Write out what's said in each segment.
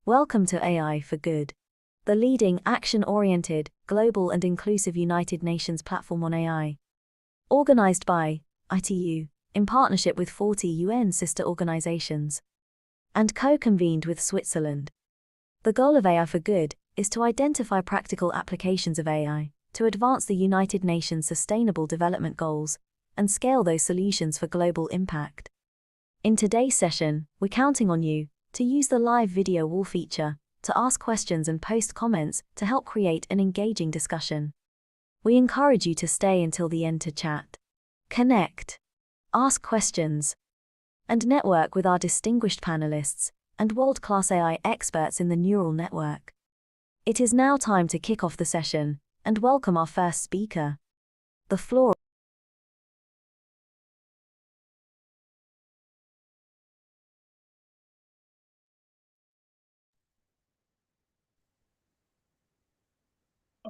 Welcome to AI for Good, the leading action-oriented, global and inclusive United Nations platform on AI. Organized by ITU, in partnership with 40 UN sister organizations, and co-convened with Switzerland. The goal of AI for Good is to identify practical applications of AI to advance the United Nations Sustainable Development Goals and scale those solutions for global impact. In today's session, we're counting on you to use the live video wall feature to ask questions and post comments to help create an engaging discussion. We encourage you to stay until the end to chat, connect, ask questions, and network with our distinguished panelists and world-class AI experts in the neural network. It is now time to kick off the session and welcome our first speaker. The floor.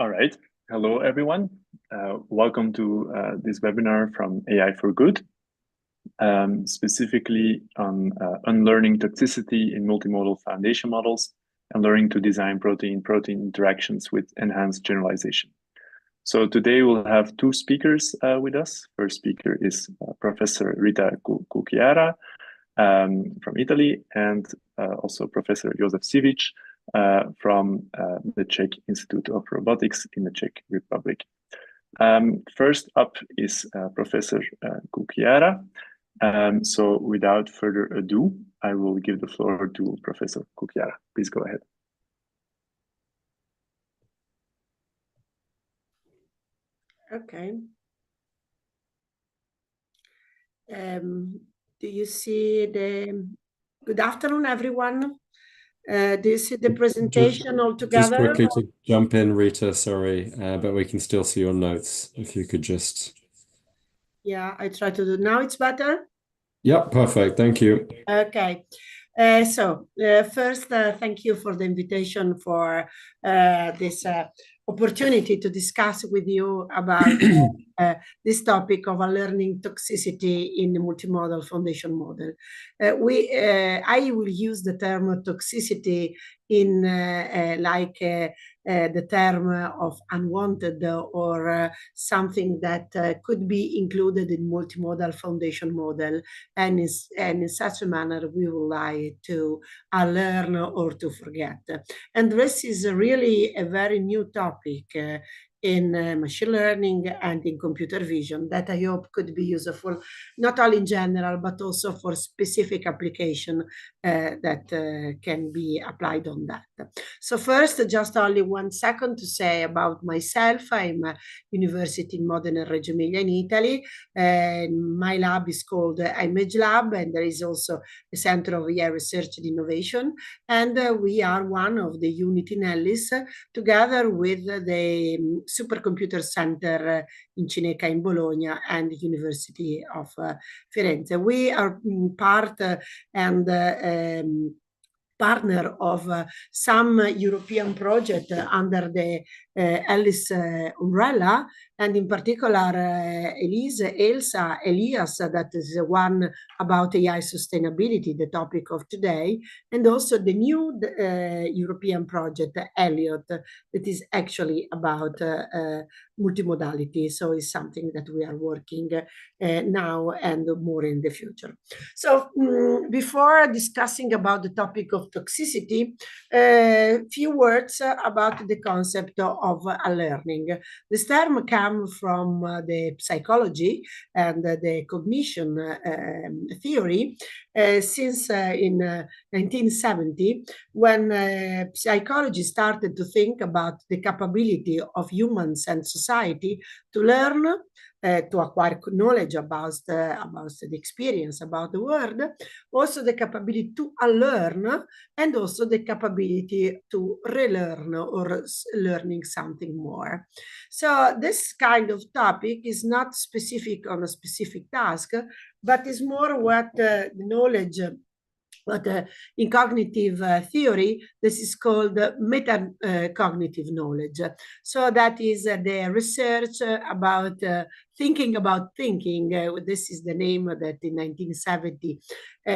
All right. Hello, everyone. Welcome to this webinar from AI for Good, specifically on unlearning toxicity in multimodal foundation models and learning to design protein-protein interactions with enhanced generalization. So today we'll have two speakers with us. First speaker is Professor Rita Cucchiara from Italy, and also Professor Josef Sivic from the Czech Institute of Robotics in the Czech Republic. First up is Professor Cucchiara. So without further ado, I will give the floor to Professor Cucchiara. Please go ahead. Okay. Do you see the... Good afternoon, everyone. Do you see the presentation all together? Just quickly to jump in, Rita, sorry, but we can still see your notes. If you could just... Yeah, I try to do. Now it's better? Yep, perfect. Thank you. Okay. First, thank you for the invitation for this opportunity to discuss with you about this topic of unlearning toxicity in the multimodal foundation model. I will use the term toxicity in the term of unwanted or something that could be included in multimodal foundation model, and in such a manner we would like to unlearn or to forget. And this is really a very new topic in machine learning and in computer vision that I hope could be useful, not only in general, but also for specific application that can be applied on that. So first, just only 1 second to say about myself. I'm a University in Modena and Reggio Emilia in Italy. My lab is called Image Lab, and there is also a Center of AI Research and Innovation. And we are one of the unit in ELIAS, together with the Supercomputer Center in Cineca in Bologna and the University of Firenze. We are part and partner of some European project under the ELIAS umbrella, and in particular ELIAS, that is the one about AI sustainability, the topic of today, and also the new European project, ELIOT, that is actually about multimodality. So it's something that we are working now and more in the future. So before discussing about the topic of toxicity, a few words about the concept of unlearning. This term comes from the psychology and the cognition theory since in 1970, when psychology started to think about the capability of humans and society to learn, to acquire knowledge about the experience, about the world, also the capability to unlearn, and also the capability to relearn or learning something more. So this kind of topic is not specific on a specific task, but is more what the knowledge, but in cognitive theory, this is called metacognitive knowledge. So that is the research about thinking about thinking. This is the name that in 1970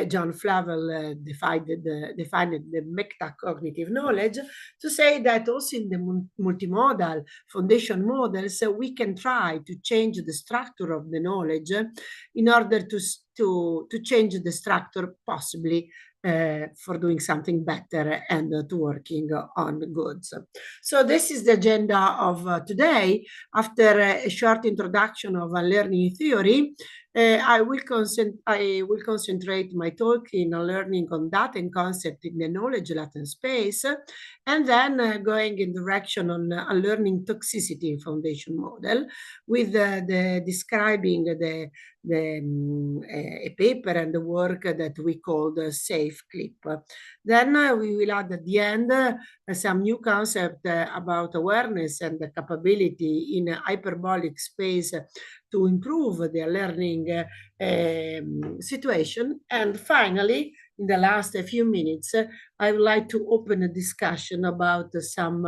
John Flavel defined the metacognitive knowledge, to say that also in the multimodal foundation models, we can try to change the structure of the knowledge in order to change the structure possibly for doing something better and to working on goods. So this is the agenda of today. After a short introduction of unlearning theory, I will concentrate my talk in learning on data and concept in the knowledge latent space, and then going in direction on unlearning toxicity foundation model, with describing a paper and the work that we call the safe clip. Then we will add at the end some new concept about awareness and the capability in a hyperbolic space to improve their learning situation. And finally, in the last few minutes, I would like to open a discussion about some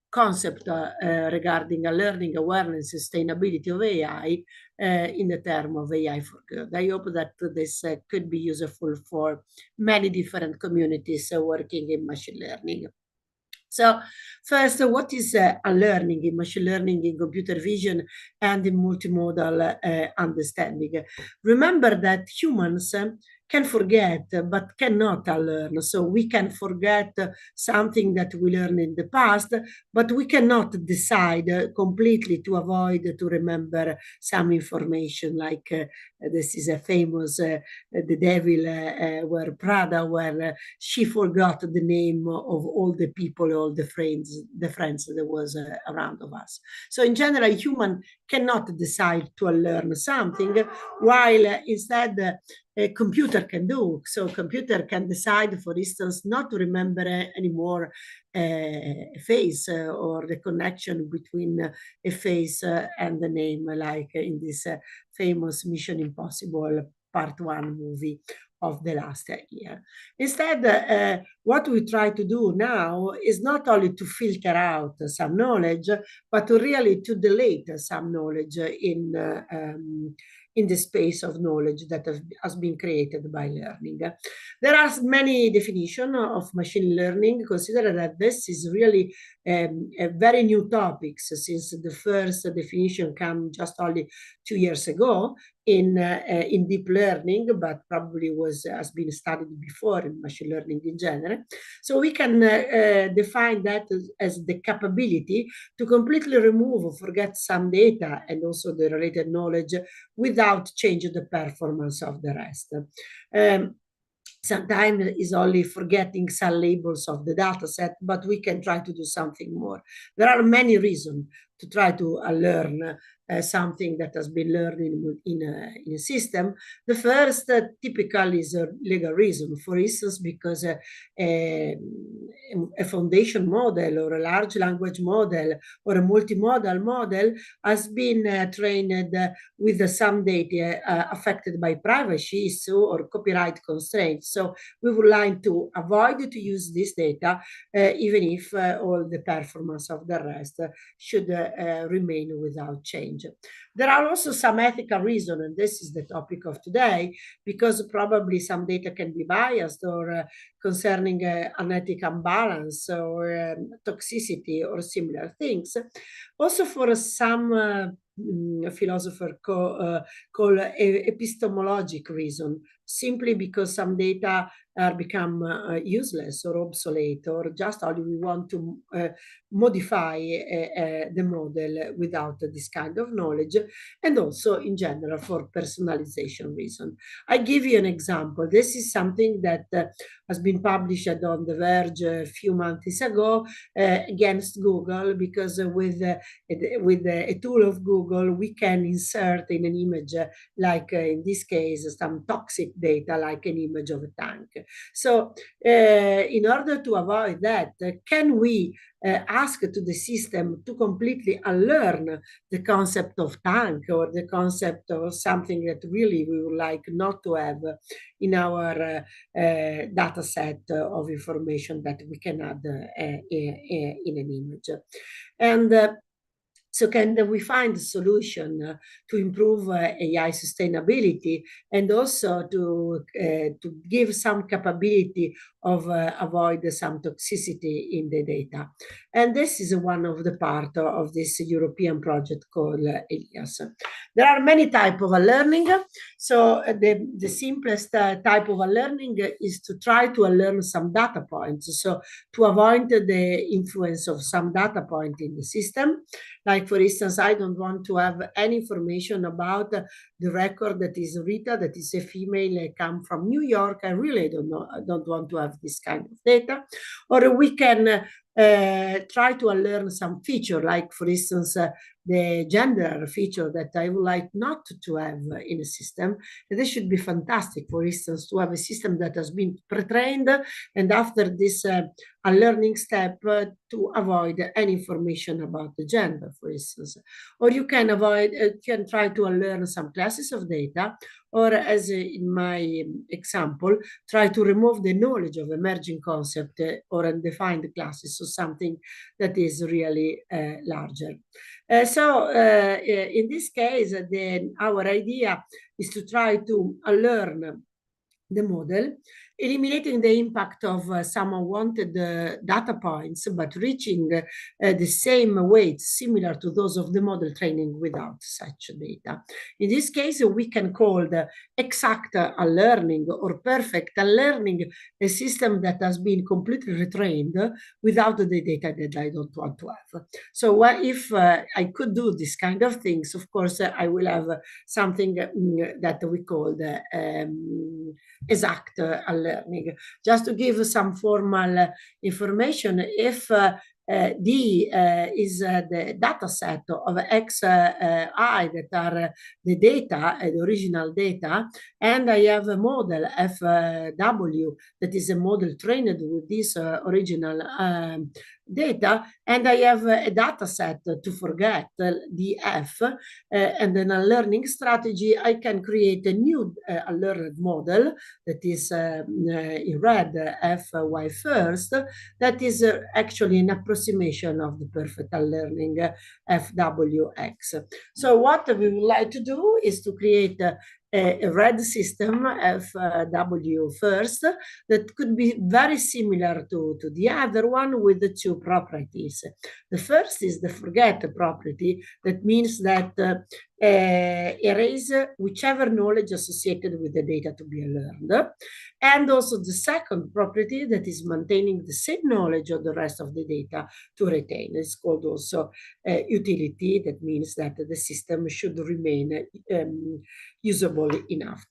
concept regarding learning, awareness, sustainability of AI in the term of AI for good. I hope that this could be useful for many different communities working in machine learning. So first, what is unlearning in machine learning, in computer vision, and in multimodal understanding? Remember that humans can forget, but cannot unlearn. So we can forget something that we learned in the past, but we cannot decide completely to avoid to remember some information, like this is a famous The Devil Wear Prada, where she forgot the name of all the people, all the friends that was around of us. So in general, human cannot decide to unlearn something, while instead a computer can do. So a computer can decide, for instance, not to remember anymore a face or the connection between a face and the name, like in this famous Mission Impossible Part 1 movie of the last year. Instead, what we try to do now is not only to filter out some knowledge, but to really to delete some knowledge in the space of knowledge that has been created by learning. There are many definitions of machine learning. Consider that this is really a very new topic, since the first definition came just only 2 years ago in deep learning, but probably has been studied before in machine learning in general. So we can define that as the capability to completely remove or forget some data and also the related knowledge without changing the performance of the rest. Sometimes is only forgetting some labels of the data set, but we can try to do something more. There are many reasons to try to unlearn something that has been learned in a system. The first typical is a legal reason. For instance, because a foundation model or a large language model or a multimodal model has been trained with some data affected by privacy issue or copyright constraints. So we would like to avoid to use this data, even if all the performance of the rest should remain without change. There are also some ethical reasons, and this is the topic of today, because probably some data can be biased or concerning unethical imbalance or toxicity or similar things. Also for some philosopher call epistemologic reason, simply because some data become useless or obsolete, or just only we want to modify the model without this kind of knowledge, and also in general for personalization reason. I give you an example. This is something that has been published on The Verge a few months ago against Google, because with a tool of Google, we can insert in an image, like in this case, some toxic data, like an image of a tank. So in order to avoid that, can we ask to the system to completely unlearn the concept of tank or the concept of something that really we would like not to have in our data set of information that we can add in an image? And So can we find a solution to improve AI sustainability and also to give some capability of avoid some toxicity in the data? And this is one of the part of this European project called ELIAS. There are many types of learning. So the simplest type of learning is to try to learn some data points. So to avoid the influence of some data point in the system. Like, for instance, I don't want to have any information about the record that is Rita, that is a female, come from New York. I really don't know. I don't want to have this kind of data. Or we can try to learn some feature, like, for instance, the gender feature that I would like not to have in a system. And this should be fantastic, for instance, to have a system that has been pre-trained, and after this a learning step to avoid any information about the gender, for instance. Or you can try to learn some classes of data, or as in my example, try to remove the knowledge of emerging concept or undefined classes, or something that is really larger. So in this case, our idea is to try to learn the model, eliminating the impact of some unwanted data points, but reaching the same weights similar to those of the model training without such data. In this case, we can call the exact unlearning or perfect unlearning a system that has been completely retrained without the data that I don't want to have. So if I could do this kind of things, of course, I will have something that we call the exact unlearning. Just to give some formal information, if D is the data set of X, I that are the data, the original data, and I have a model FW that is a model trained with this original data, and I have a data set to forget, DF, and then a learning strategy. I can create a new learned model that is in red, FY first, that is actually an approximation of the perfect learning, FWX. So what we would like to do is to create a red system, FW first, that could be very similar to the other one with the two properties. The first is the forget property. That means that erase whichever knowledge associated with the data to be learned. And also the second property that is maintaining the same knowledge of the rest of the data to retain. It's called also utility. That means that the system should remain usable enough.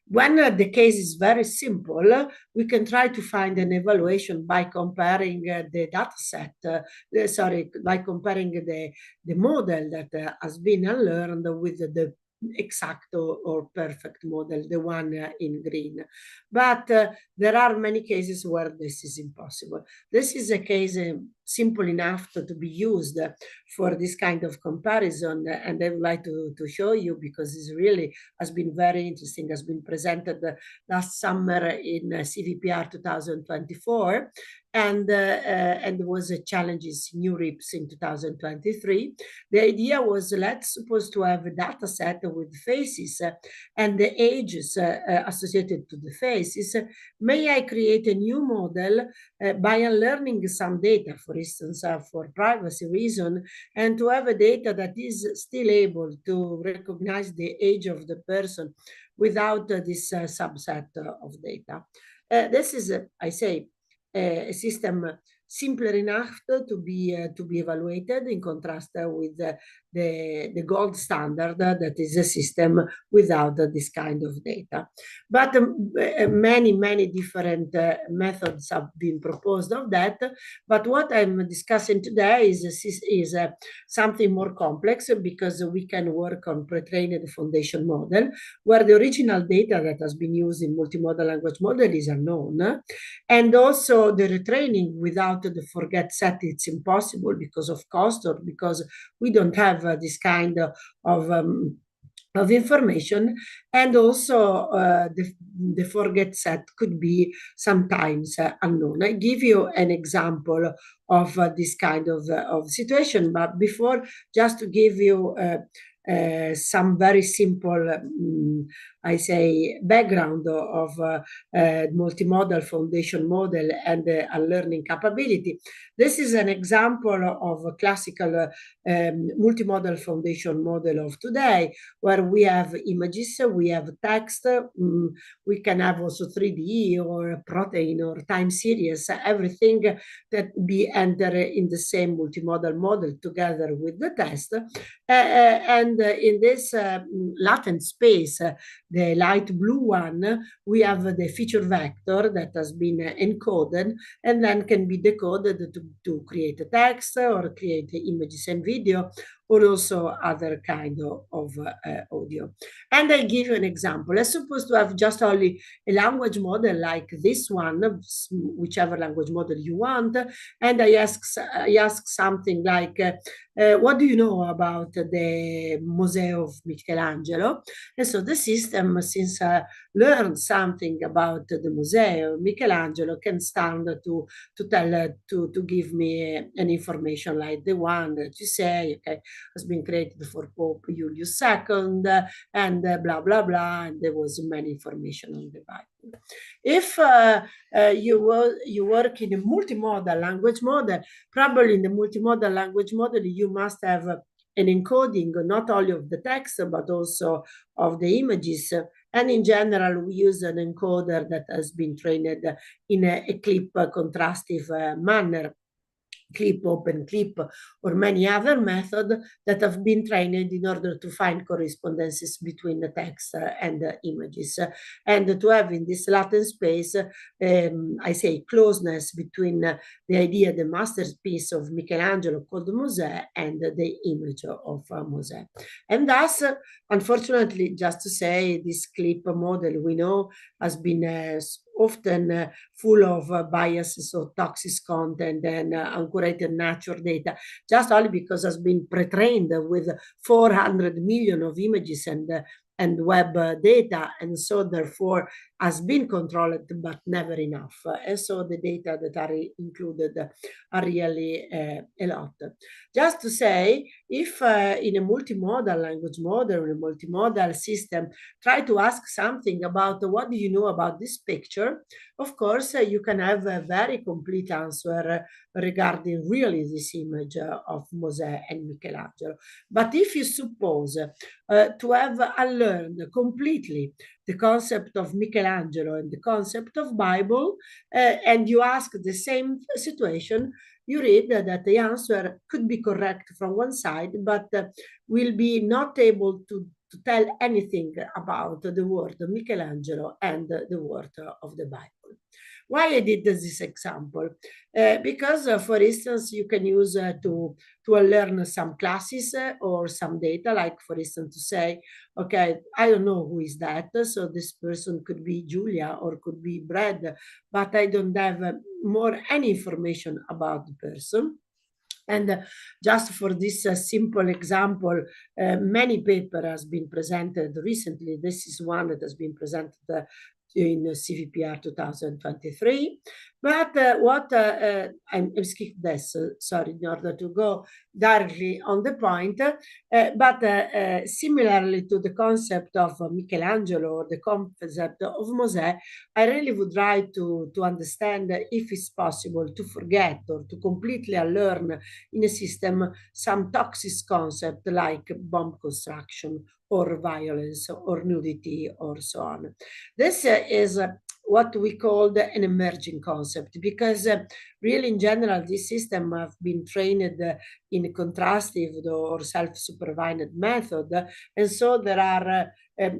When the case is very simple, we can try to find an evaluation by comparing the data set, by comparing the model that has been unlearned with the exact or perfect model, the one in green. But there are many cases where this is impossible. This is a case simple enough to be used for this kind of comparison, and I would like to show you, because it really has been very interesting, has been presented last summer in CVPR 2024, and was a challenges new RIPS in 2023. The idea was, let's suppose to have a data set with faces and the ages associated to the faces. May I create a new model by unlearning some data, for instance, for privacy reason, and to have a data that is still able to recognize the age of the person without this subset of data. This is, I say, a system simpler enough to be evaluated, in contrast with the gold standard that is a system without this kind of data. But many different methods have been proposed of that. But what I'm discussing today is something more complex, because we can work on pre-trained foundation model, where the original data that has been used in multimodal language model is unknown. And also the retraining without the forget set, it's impossible because of cost, or because we don't have this kind of of information, and also the forget set could be sometimes unknown. I give you an example of this kind of situation, but before, just to give you some very simple, I say, background of multimodal foundation model and unlearning capability. This is an example of a classical multimodal foundation model of today, where we have images, we have text, we can have also 3D or protein or time series, everything that be entered in the same multimodal model together with the text. And in this latent space, the light blue one, we have the feature vector that has been encoded and then can be decoded to create a text or create images and video, or also other kind of audio. And I give you an example. I'm supposed to have just only a language model like this one, whichever language model you want, and I ask something like, what do you know about the Museo of Michelangelo? And so the system, since learned something about the Museo, Michelangelo can stand to tell to give me an information like the one that you say, okay, has been created for Pope Julius II, and blah blah blah, and there was many information on the Bible. If you work in a multimodal language model, probably in the multimodal language model you must have an encoding not only of the text but also of the images. And in general, we use an encoder that has been trained in a clip contrastive manner, clip, open clip, or many other methods that have been trained in order to find correspondences between the text and the images, and to have in this latent space, I say, closeness between the idea, the masterpiece of Michelangelo called Mosè, and the image of Mosè. And thus, unfortunately, just to say, this clip model we know has been often full of biases or toxic content and uncurated nature data, just only because it has been pre-trained with 400 million of images and web data, and so therefore has been controlled but never enough. And so the data that are included are really a lot. Just to say, if in a multimodal language model or a multimodal system, try to ask something about what do you know about this picture, of course you can have a very complete answer regarding really this image of Mosè and Michelangelo. But if you suppose to have unlearned completely the concept of Michelangelo and the concept of Bible, and you ask the same situation, you read that the answer could be correct from one side, but will be not able to tell anything about the word Michelangelo and the word of the Bible. Why I did this example? Because, for instance, you can use to learn some classes or some data, like, for instance, to say, okay, I don't know who is that, so this person could be Julia or could be Brad, but I don't have any information about the person. And just for this simple example, many paper has been presented recently. This is one that has been presented in CVPR 2023. But I'm skipping this, sorry, in order to go directly on the point. But similarly to the concept of Michelangelo or the concept of Mosè, I really would try to understand if it's possible to forget or to completely unlearn in a system some toxic concept like bomb construction or violence or nudity or so on. This is what we call an emerging concept, because really in general this system have been trained in a contrastive or self-supervised method, and so there are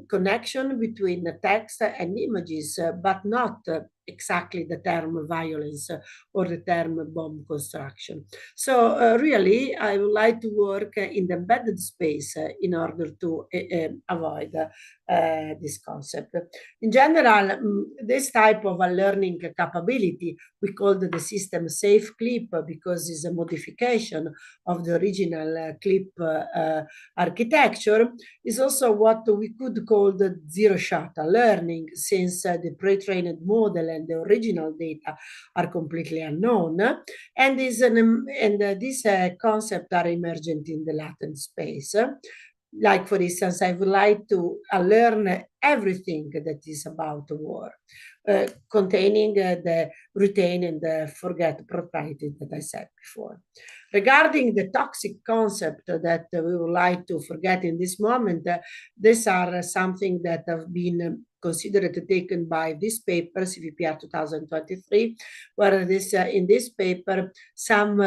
connection between the text and images, but not exactly the term violence or the term bomb construction. So really I would like to work in the embedded space in order to avoid this concept. In general, this type of learning capability, we call the system system safe clip because it's a modification of the original clip architecture, is also what we could call the zero-shot learning, since the pre-trained model and the original data are completely unknown, and these concepts are emergent in the latent space. Like, for instance, I would like to learn everything that is about war, containing the retain and the forget propriety that I said before. Regarding the toxic concept that we would like to forget in this moment, these are something that have been considered taken by this paper, CVPR 2023, where in this paper, some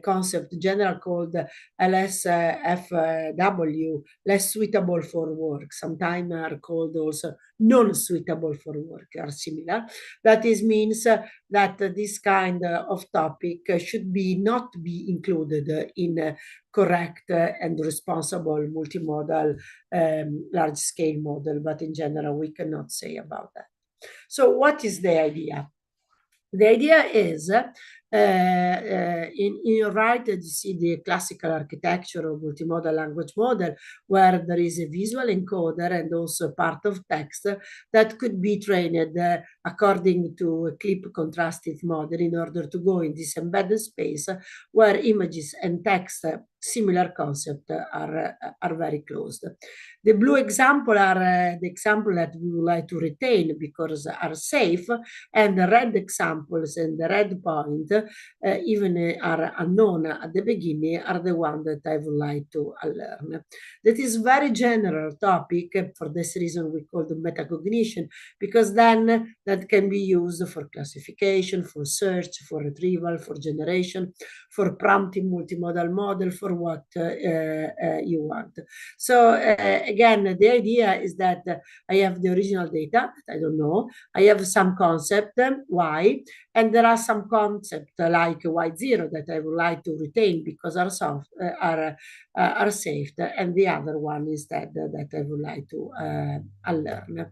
concept general called LSFW, less suitable for work, sometimes are called also non-suitable for work, are similar. That is means that this kind of topic should not be included in correct and responsible multimodal large-scale model, but in general, we cannot say about that. So what is the idea? The idea is, in your right, you see the classical architecture of multimodal language model, where there is a visual encoder and also part of text that could be trained according to a clip contrastive model in order to go in this embedded space where images and text, similar concept, are very close. The blue example are the example that we would like to retain because are safe, and the red examples and the red point, even are unknown at the beginning, are the one that I would like to learn. That is very general topic. For this reason, we call the metacognition, because then that can be used for classification, for search, for retrieval, for generation, for prompting multimodal model, for what you want. So again, the idea is that I have the original data, I don't know, I have some concept, Y, and there are some concepts like Y0 that I would like to retain because are safe, and the other one is that I would like to unlearn.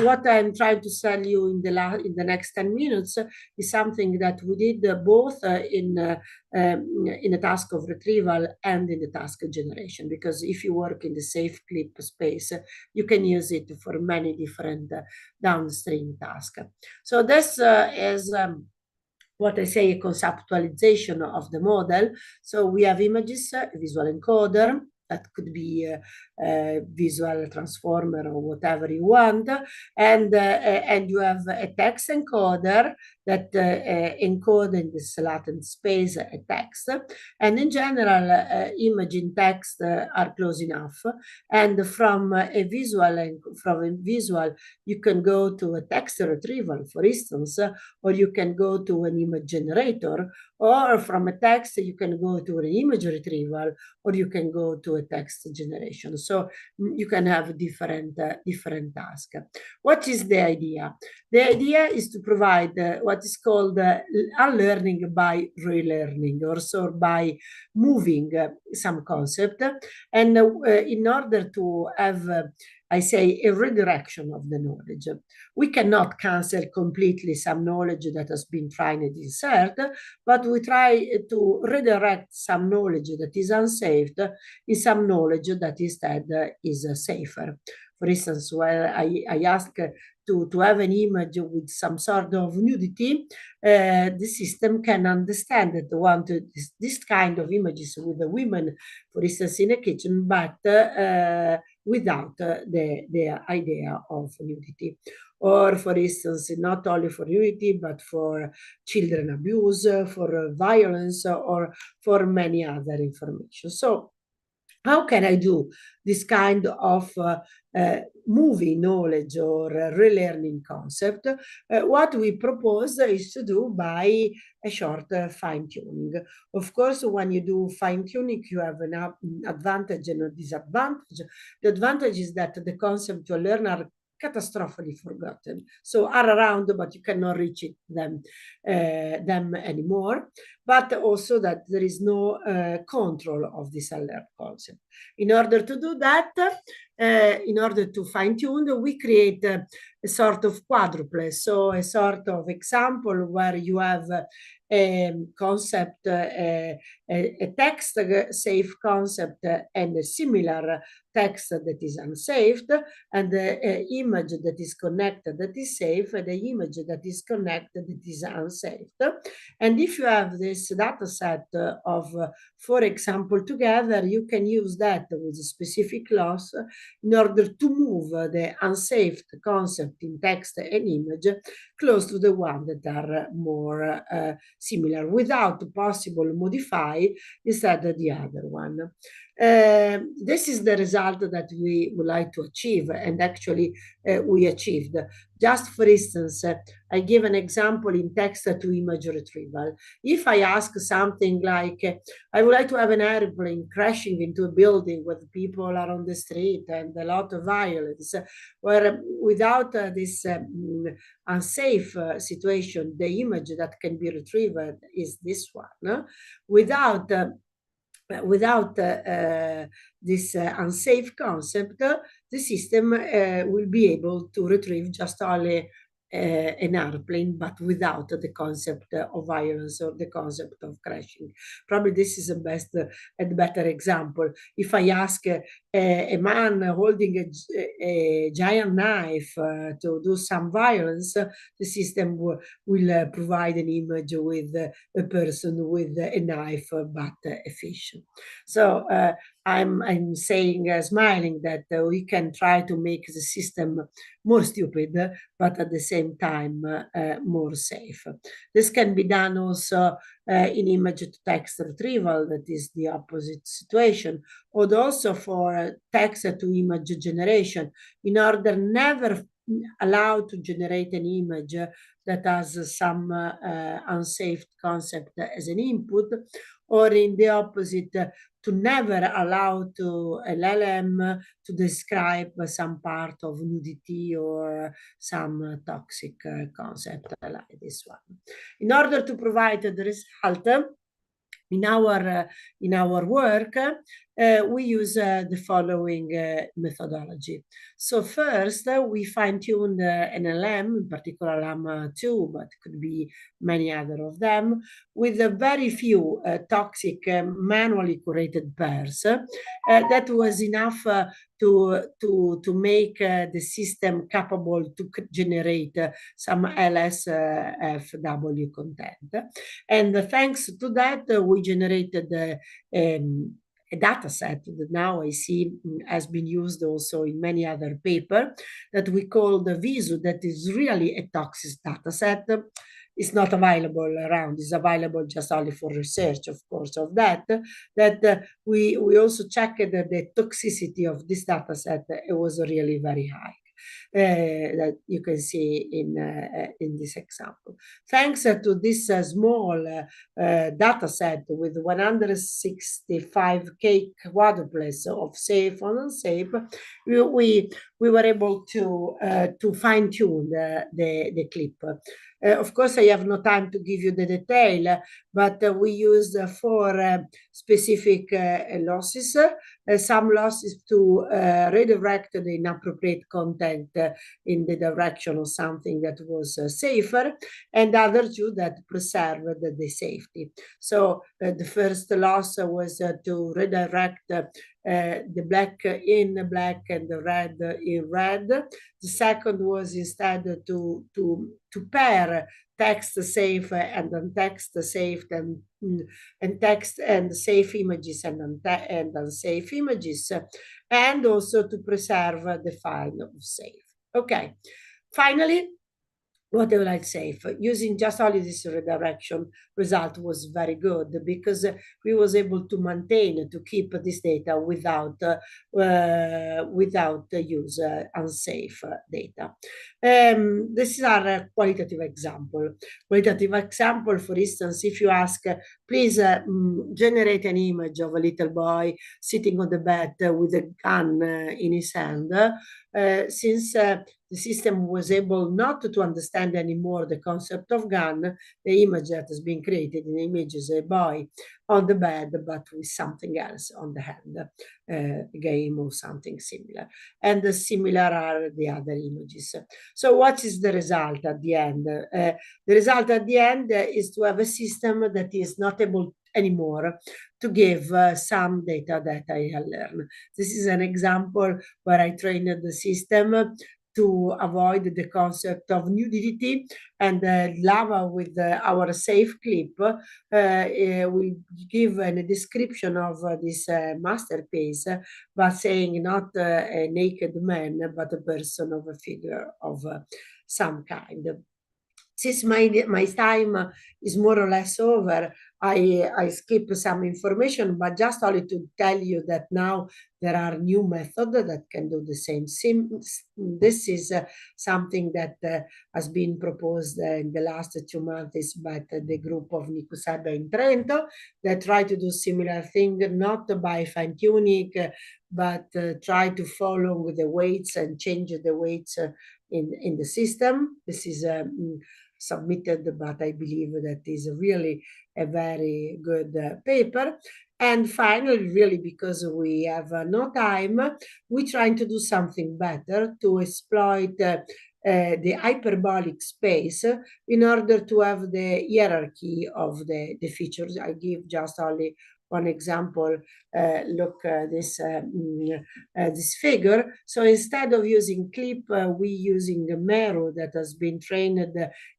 What I'm trying to tell you in the next 10 minutes is something that we did both in a task of retrieval and in the task of generation, because if you work in the safe clip space, you can use it for many different downstream tasks. So this is what I say, a conceptualization of the model. So we have images, a visual encoder, that could be a visual transformer or whatever you want, and you have a text encoder that encode in this latent space a text, and in general image and text are close enough, and from a visual you can go to a text retrieval, for instance, or you can go to an image generator, or from a text you can go to an image retrieval, or you can go to a text generation. So you can have different tasks. What is the idea? The idea is to provide what is called unlearning by relearning, or so by moving some concept, and in order to have I say a redirection of the knowledge. We cannot cancel completely some knowledge that has been tried and insert, but we try to redirect some knowledge that is unsafe in some knowledge that instead is safer. For instance, when I ask to have an image with some sort of nudity, the system can understand that want this kind of images with the women, for instance, in a kitchen, but without the idea of nudity. Or, for instance, not only for nudity, but for children abuse, for violence, or for many other information. So how can I do this kind of moving knowledge or relearning concept? What we propose is to do by a short fine-tuning. Of course, when you do fine-tuning, you have an advantage and a disadvantage. The advantage is that the concept you learn are catastrophically forgotten. So are around, but you cannot reach them anymore. But also that there is no control of this alert concept. In order to do that, in order to fine-tune, we create a sort of quadruple, so a sort of example where you have a concept, a text safe concept and a similar text that is unsafe, and the image that is connected that is safe, and the image that is connected that is unsafe. And if you have this data set of 4 examples together, you can use that with a specific loss in order to move the unsafe concept in text and image close to the one that are more similar, without possible modify instead the other one. This is the result that we would like to achieve, and actually we achieved. Just for instance, I give an example in text to image retrieval. If I ask something like, I would like to have an airplane crashing into a building where people are on the street and a lot of violence, where without this unsafe situation, the image that can be retrieved is this one. Without this unsafe concept, the system will be able to retrieve just only an airplane, but without the concept of violence or the concept of crashing. Probably this is the best and better example. If I ask a man holding a giant knife to do some violence, the system will provide an image with a person with a knife but a fish. So I'm saying, smiling, that we can try to make the system more stupid, but at the same time more safe. This can be done also in image to text retrieval, that is the opposite situation, or also for text to image generation, in order never allow to generate an image that has some unsafe concept as an input, or in the opposite, to never allow to an LLM to describe some part of nudity or some toxic concept like this one. In order to provide the result, in our work, we use the following methodology. So first, we fine-tuned an LM, in particular LM2, but it could be many other of them, with a very few toxic manually curated pairs. That was enough to make the system capable to generate some LSFW content. And thanks to that, we generated a data set that now I see has been used also in many other papers, that we call the VISU, that is really a toxic data set. It's not available around, it's available just only for research, of course, of that we also checked the toxicity of this data set. It was really very high. That you can see in this example. Thanks to this small data set with 165K quadruples of safe and unsafe, we were able to fine-tune the clip. Of course, I have no time to give you the detail, but we used 4 specific losses, some losses to redirect the inappropriate content in the direction of something that was safer, and other 2 that preserved the safety. So the first loss was to redirect the black in black and the red in red. The second was instead to pair text safe and untext safe, and text and safe images and unsafe images, and also to preserve the file of safe. Okay, finally, what I would like to say, using just only this redirection, result was very good, because we was able to maintain, to keep this data without use unsafe data. This is our qualitative example. Qualitative example, for instance, if you ask, please generate an image of a little boy sitting on the bed with a gun in his hand, since the the system was able not to understand anymore the concept of gun. The image that has been created in the image is a boy on the bed, but with something else on the hand, a game or something similar. And the similar are the other images. So what is the result at the end? The result at the end is to have a system that is not able anymore to give some data that I have learned. This is an example where I trained the system to avoid the concept of nudity, and Lava with our safe clip will give a description of this masterpiece, but saying not a naked man, but a person of a figure of some kind. Since my time is more or less over, I skip some information, but just only to tell you that now there are new methods that can do the same. This is something that has been proposed in the last 2 months by the group of Nicusebe in Trento that try to do similar thing, not by fine-tuning, but try to follow the weights and change the weights in the system. This is submitted, but I believe that is really a very good paper. And finally, really, because we have no time, we're trying to do something better to exploit the hyperbolic space in order to have the hierarchy of the features. I give just only one example. Look this figure. So instead of using clip, we using a mirror that has been trained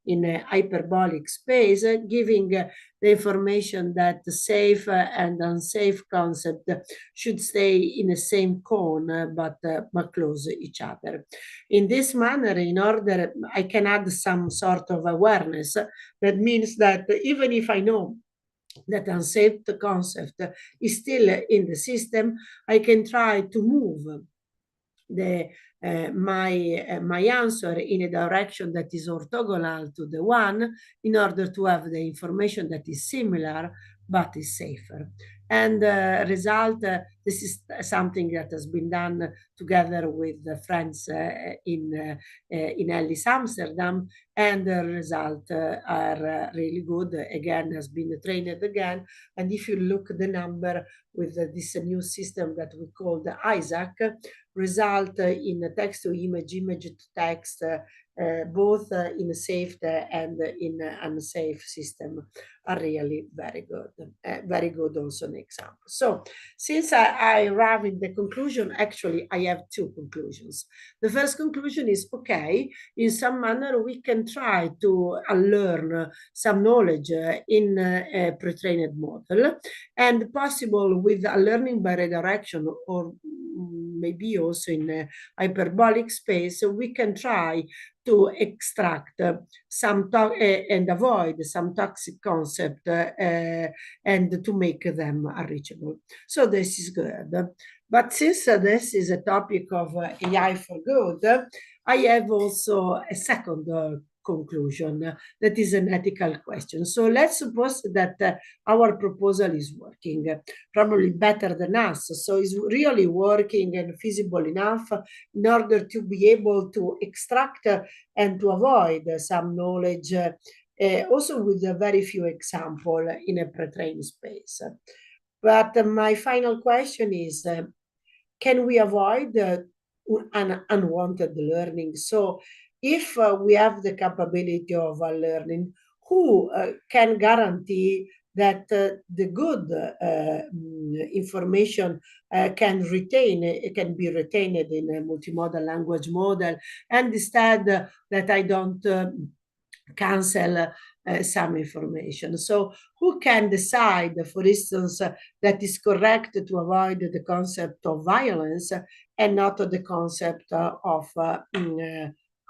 in a hyperbolic space, giving the information that the safe and unsafe concept should stay in the same cone, but close each other. In this manner, in order, I can add some sort of awareness. That means that even if I know that unsafe concept is still in the system, I can try to move my answer in a direction that is orthogonal to the one in order to have the information that is similar but is safer. And result, this is something that has been done together with the friends in ELIAS Amsterdam, and the results are really good. Again, has been trained again. And if you look at the number with this new system that we call the Isaac, result in text to image, image to text, both in a safe and in an unsafe system are really very good. Very good also an example. So since I arrive in the conclusion, actually I have 2 conclusions. The first conclusion is, okay, in some manner we can try to unlearn some knowledge in a pre-trained model, and possible with unlearning by redirection, or maybe also in a hyperbolic space, we can try to extract some and avoid some toxic concept and to make them unreachable. So this is good. But since this is a topic of AI for good, I have also a second conclusion that is an ethical question. So let's suppose that our proposal is working, probably better than us. So it's really working and feasible enough in order to be able to extract and to avoid some knowledge, also with a very few examples in a pre-trained space. But my final question is, can we avoid unwanted learning? So if we have the capability of learning, who can guarantee that the good information can be retained in a multimodal language model, and instead that I don't cancel some information? So who can decide, for instance, that is correct to avoid the concept of violence and not the concept of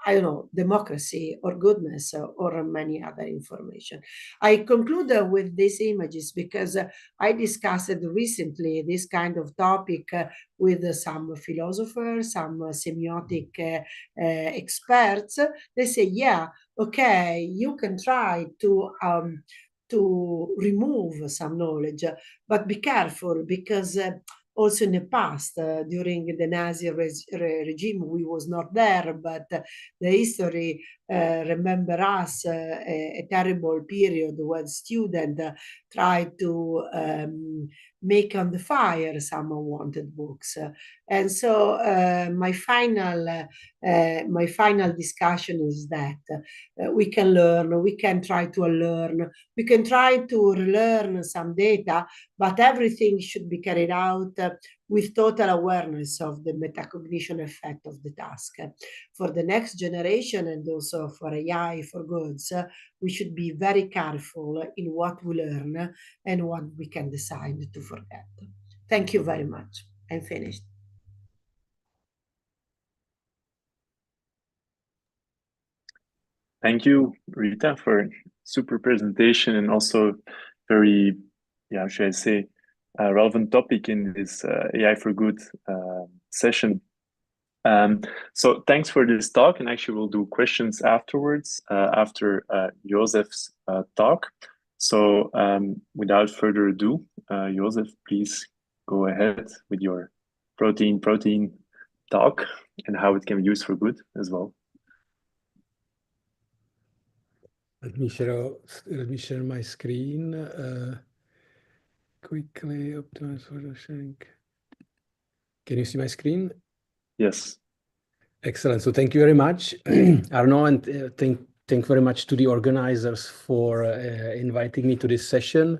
I don't know, democracy or goodness or many other information? I conclude with these images because I discussed recently this kind of topic with some philosophers, some semiotic experts. They say, yeah, okay, you can try to remove some knowledge, but be careful, because also in the past, during the Nazi regime, we was not there, but the history remember us a terrible period when students tried to make on the fire some unwanted books. And so my final discussion is that we can learn, we can try to unlearn, we can try to relearn some data, but everything should be carried out with total awareness of the metacognition effect of the task. For the next generation and also for AI for goods, we should be very careful in what we learn and what we can decide to forget. Thank you very much. I'm finished. Thank you, Rita, for a super presentation and also very, yeah, should I say, relevant topic in this AI for Good session. So thanks for this talk, and actually we'll do questions afterwards, after Josef's talk. So without further ado, Josef, please go ahead with your protein talk and how it can be used for good as well. Let me share my screen quickly. Optimize photo sharing. Can you see my screen? Yes. Excellent. So thank you very much, Arno, and thank very much to the organizers for inviting me to this session.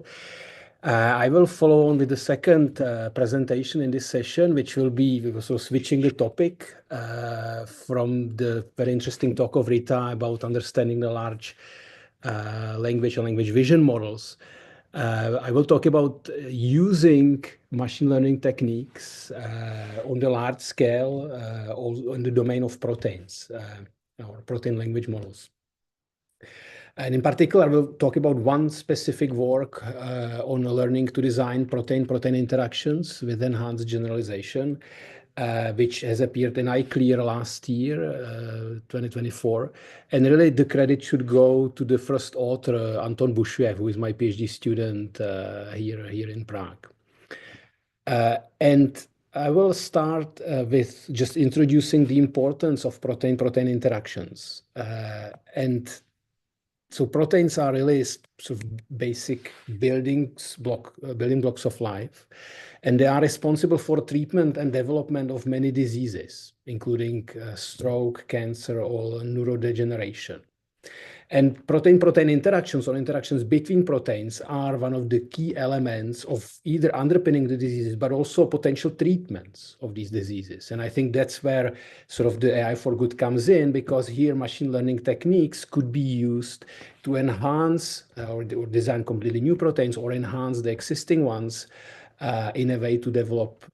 I will follow on with the second presentation in this session, which will be so switching the topic from the very interesting talk of Rita about understanding the large language and language vision models. I will talk about using machine learning techniques on the large scale, in the domain of proteins, or protein language models. And in particular, I will talk about one specific work on learning to design protein-protein interactions with enhanced generalization, which has appeared in iClear last year, 2024. And really, the credit should go to the first author, Anton Bushiev, who is my PhD student here in Prague. And I will start with just introducing the importance of protein-protein interactions. So proteins are really sort of basic building blocks of life, and they are responsible for treatment and development of many diseases, including stroke, cancer, or neurodegeneration. And protein-protein interactions or interactions between proteins are one of the key elements of either underpinning the diseases, but also potential treatments of these diseases. And I think that's where sort of the AI for good comes in, because here machine learning techniques could be used to enhance or design completely new proteins or enhance the existing ones in a way to develop,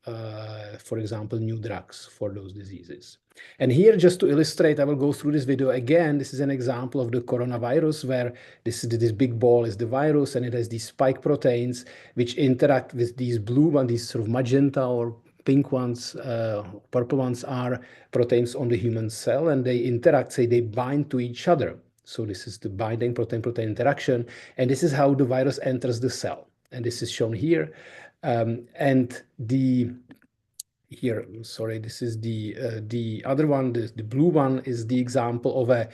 for example, new drugs for those diseases. And here, just to illustrate, I will go through this video again. This is an example of the coronavirus, where this big ball is the virus, and it has these spike proteins which interact with these blue ones, these sort of magenta or pink ones, purple ones are proteins on the human cell, and they interact, they bind to each other. So this is the binding protein-protein interaction, and this is how the virus enters the cell. And this is shown here. This is the other one, the blue one is the example of an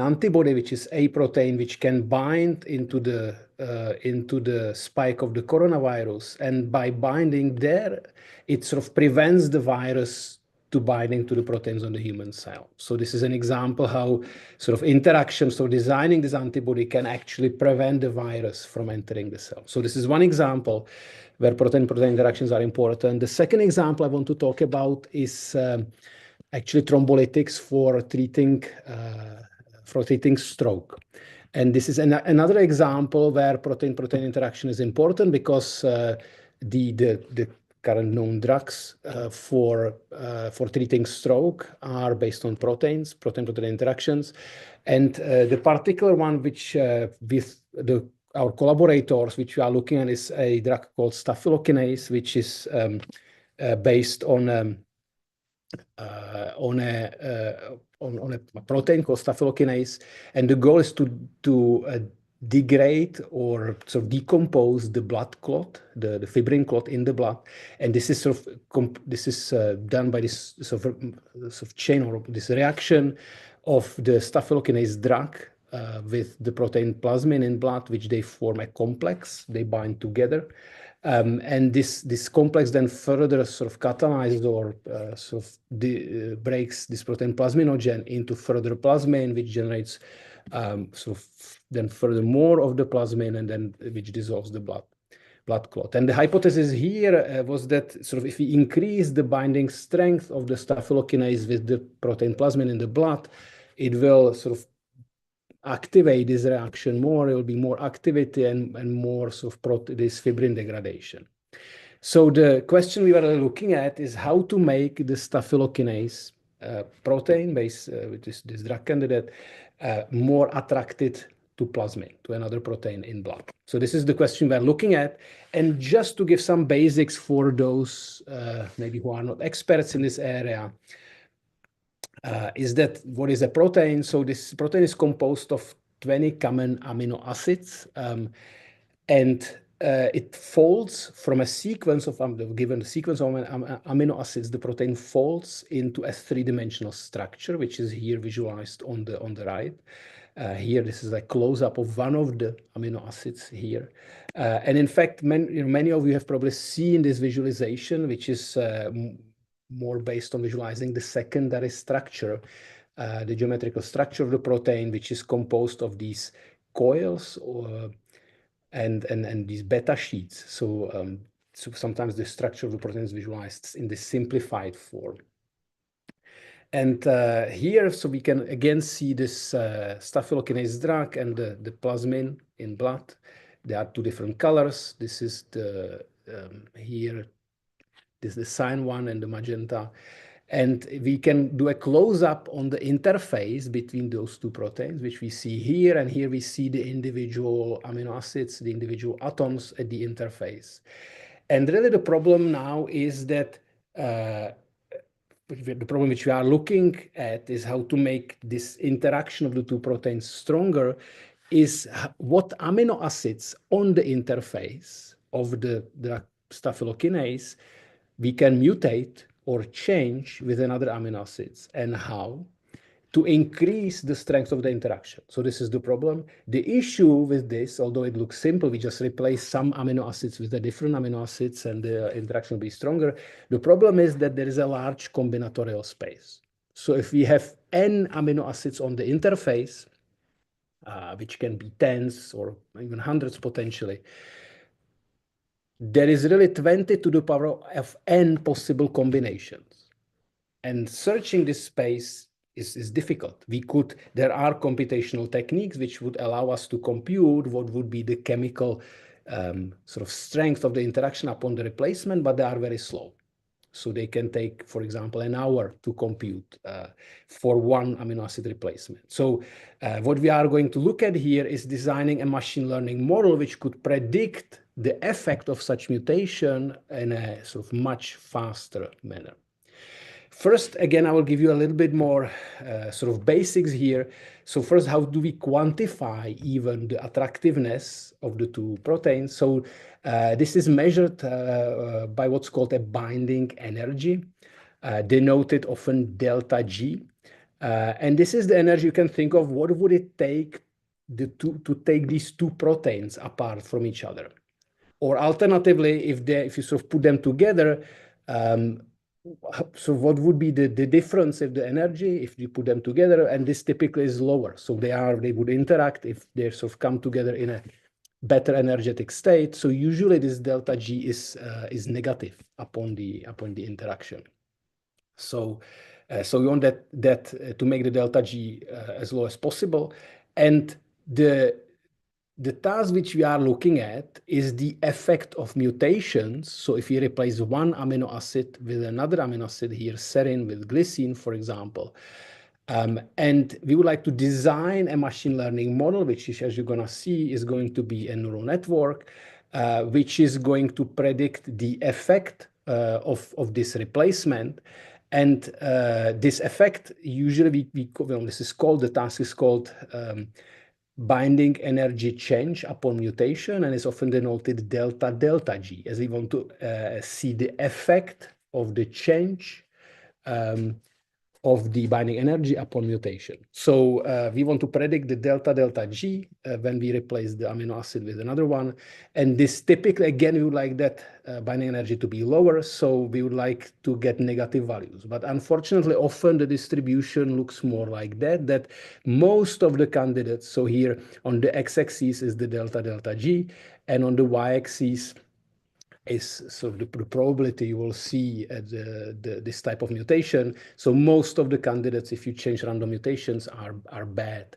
antibody, which is a protein which can bind into the spike of the coronavirus. And by binding there, it sort of prevents the virus to binding to the proteins on the human cell. So this is an example how sort of interactions, so designing this antibody can actually prevent the virus from entering the cell. So this is one example where protein-protein interactions are important. The second example I want to talk about is actually thrombolytics for treating stroke. And this is another example where protein-protein interaction is important, because the current known drugs for treating stroke are based on protein-protein interactions. And the particular one which with our collaborators, which we are looking at, is a drug called staphylokinase, which is based on a protein called staphylokinase, and the goal is to degrade or sort of decompose the blood clot, the fibrin clot in the blood, and this is done by this sort of chain or this reaction of the staphylokinase drug with the protein plasmin in blood, which they form a complex. They bind together, and this complex then further sort of catalyzes or breaks this protein plasminogen into further plasmin, which generates then further more of the plasmin, and then which dissolves the blood clot. And the hypothesis here was that sort of if we increase the binding strength of the staphylokinase with the protein plasmin in the blood, it will sort of activate this reaction more. It will be more activity and more sort of this fibrin degradation. So the question we were looking at is how to make the staphylokinase protein based with this drug candidate more attracted to plasmin, to another protein in blood. So this is the question we're looking at. And just to give some basics for those maybe who are not experts in this area, is that what is a protein? So this protein is composed of 20 common amino acids, and it folds from a sequence of, given the sequence of amino acids, the protein folds into a three-dimensional structure, which is here visualized on the right. Here, this is a close-up of one of the amino acids here. And in fact, many of you have probably seen this visualization, which is more based on visualizing the secondary structure, the geometrical structure of the protein, which is composed of these coils and these beta sheets. So sometimes the structure of the protein is visualized in the simplified form. And here, so we can again see this staphylokinase drug and the plasmin in blood. There are two different colors. This is the here. This is the cyan one and the magenta. And we can do a close-up on the interface between those two proteins, which we see here. And here we see the individual amino acids, the individual atoms at the interface. And really the problem now is that the problem which we are looking at is how to make this interaction of the two proteins stronger, is what amino acids on the interface of the staphylokinase we can mutate or change with another amino acids, and how to increase the strength of the interaction. So this is the problem. The issue with this, although it looks simple, we just replace some amino acids with the different amino acids and the interaction will be stronger. The problem is that there is a large combinatorial space. So if we have n amino acids on the interface, which can be tens or even hundreds potentially, there is really 20 to the power of n possible combinations. And searching this space is difficult. There are computational techniques which would allow us to compute what would be the chemical sort of strength of the interaction upon the replacement, but they are very slow. So they can take, for example, an hour to compute for one amino acid replacement. So what we are going to look at here is designing a machine learning model which could predict the effect of such mutation in a sort of much faster manner. First, again, I will give you a little bit more sort of basics here. So first, how do we quantify even the attractiveness of the two proteins? So this is measured by what's called a binding energy, denoted often delta G. And this is the energy you can think of. What would it take to take these two proteins apart from each other? Or alternatively, if you sort of put them together, so what would be the difference of the energy if you put them together? And this typically is lower. So they would interact if they sort of come together in a better energetic state. So usually this delta G is negative upon the interaction. So we want that to make the delta G as low as possible. And the task which we are looking at is the effect of mutations. So if you replace one amino acid with another amino acid here, serine with glycine, for example, and we would like to design a machine learning model, which is, as you're going to see, is going to be a neural network, which is going to predict the effect of this replacement. And this effect, usually the task is called binding energy change upon mutation, and is often denoted delta delta G, as we want to see the effect of the change of the binding energy upon mutation. So we want to predict the delta delta G when we replace the amino acid with another one. And this typically, again, we would like that binding energy to be lower, so we would like to get negative values. But unfortunately, often the distribution looks more like that most of the candidates, so here on the x-axis is the delta delta G, and on the y-axis is sort of the probability you will see this type of mutation. So most of the candidates, if you change random mutations, are bad.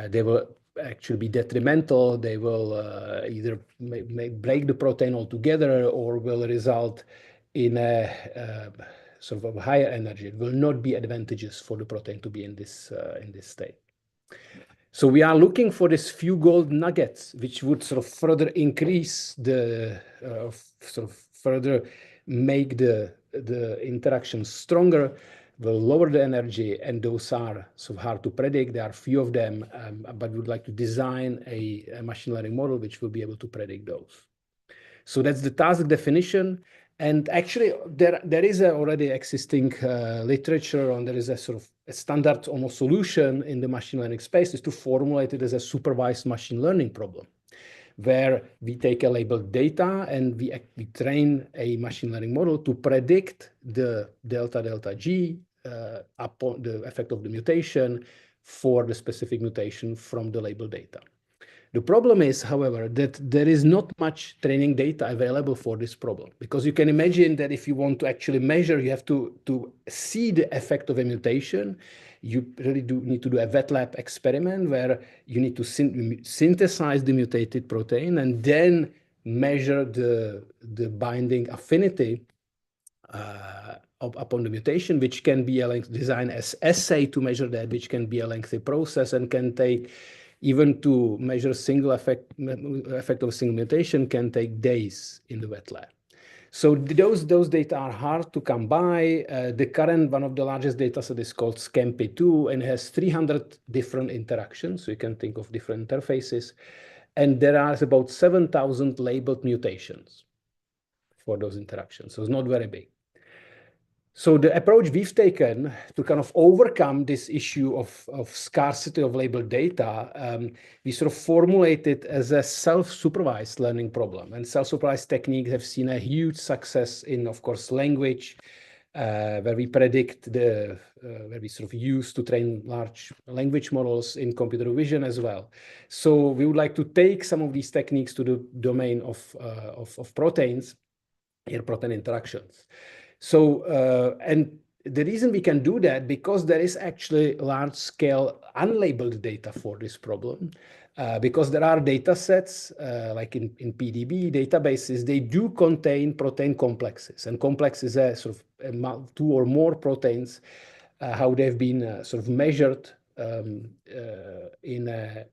They will actually be detrimental. They will either break the protein altogether or will result in a sort of a higher energy. It will not be advantageous for the protein to be in this state. So we are looking for these few gold nuggets, which would sort of further increase the, sort of further make the interaction stronger, will lower the energy, and those are sort of hard to predict. There are few of them, but we would like to design a machine learning model which will be able to predict those. So that's the task definition. And actually, there is already existing literature, and there is a sort of a standard almost solution in the machine learning space is to formulate it as a supervised machine learning problem, where we take a labeled data and we train a machine learning model to predict the delta delta G upon the effect of the mutation for the specific mutation from the labeled data. The problem is, however, that there is not much training data available for this problem, because you can imagine that if you want to actually measure, you have to see the effect of a mutation. You really do need to do a wet lab experiment where you need to synthesize the mutated protein and then measure the binding affinity upon the mutation, which can be a design as assay to measure that, which can be a lengthy process and can take, even to measure single effect of a single mutation, can take days in the wet lab. So those data are hard to come by. The current one of the largest data set is called SCAMP2 and has 300 different interactions. So you can think of different interfaces. And there are about 7,000 labeled mutations for those interactions. So it's not very big. So the approach we've taken to kind of overcome this issue of scarcity of labeled data, we sort of formulate it as a self-supervised learning problem. And self-supervised techniques have seen a huge success in, of course, language, where we predict where we sort of use to train large language models, in computer vision as well. So we would like to take some of these techniques to the domain of proteins, here protein interactions. So, and the reason we can do that, because there is actually large-scale unlabeled data for this problem, because there are data sets, like in PDB databases, they do contain protein complexes, and complexes are sort of 2 or more proteins, how they've been sort of measured in their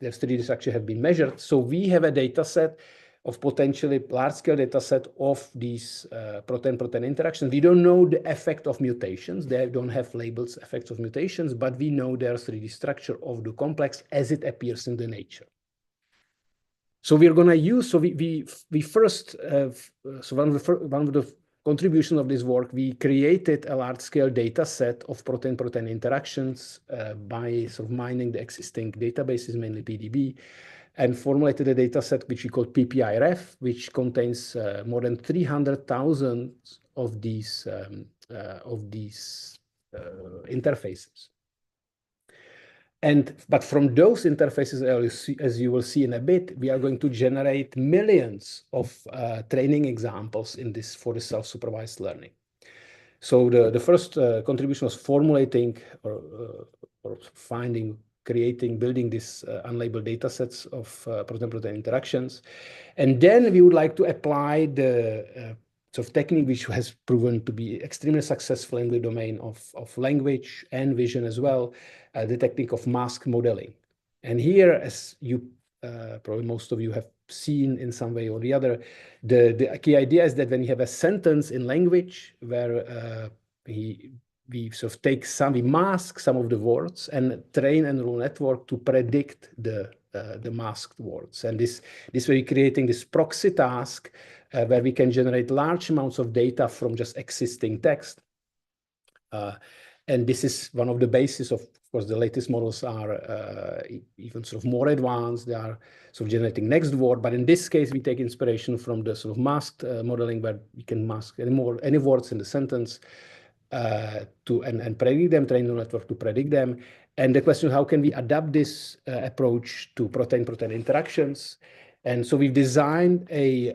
3D structure have been measured. So we have a data set of potentially large-scale data set of these protein-protein interactions. We don't know the effect of mutations. They don't have labels effects of mutations, but we know their 3D structure of the complex as it appears in the nature. So we're going to use, so we first, so one of the contributions of this work, we created a large-scale data set of protein-protein interactions by sort of mining the existing databases, mainly PDB, and formulated a data set which we call PPI-REF, which contains more than 300,000 of these interfaces. But from those interfaces, as you will see in a bit, we are going to generate millions of training examples for the self-supervised learning. So the first contribution was formulating or finding, creating, building these unlabeled data sets of protein-protein interactions. And then we would like to apply the sort of technique which has proven to be extremely successful in the domain of language and vision as well, the technique of mask modeling. And here, as you probably most of you have seen in some way or the other, the key idea is that when you have a sentence in language where sort of take we mask some of the words and train a neural network to predict the masked words. And this way we're creating this proxy task where we can generate large amounts of data from just existing text. And this is one of the bases of course, the latest models are even sort of more advanced. They are sort of generating next word. But in this case, we take inspiration from the sort of masked modeling where we can mask any words in the sentence and predict them, train the network to predict them. And the question is, how can we adapt this approach to protein-protein interactions? And so we've designed a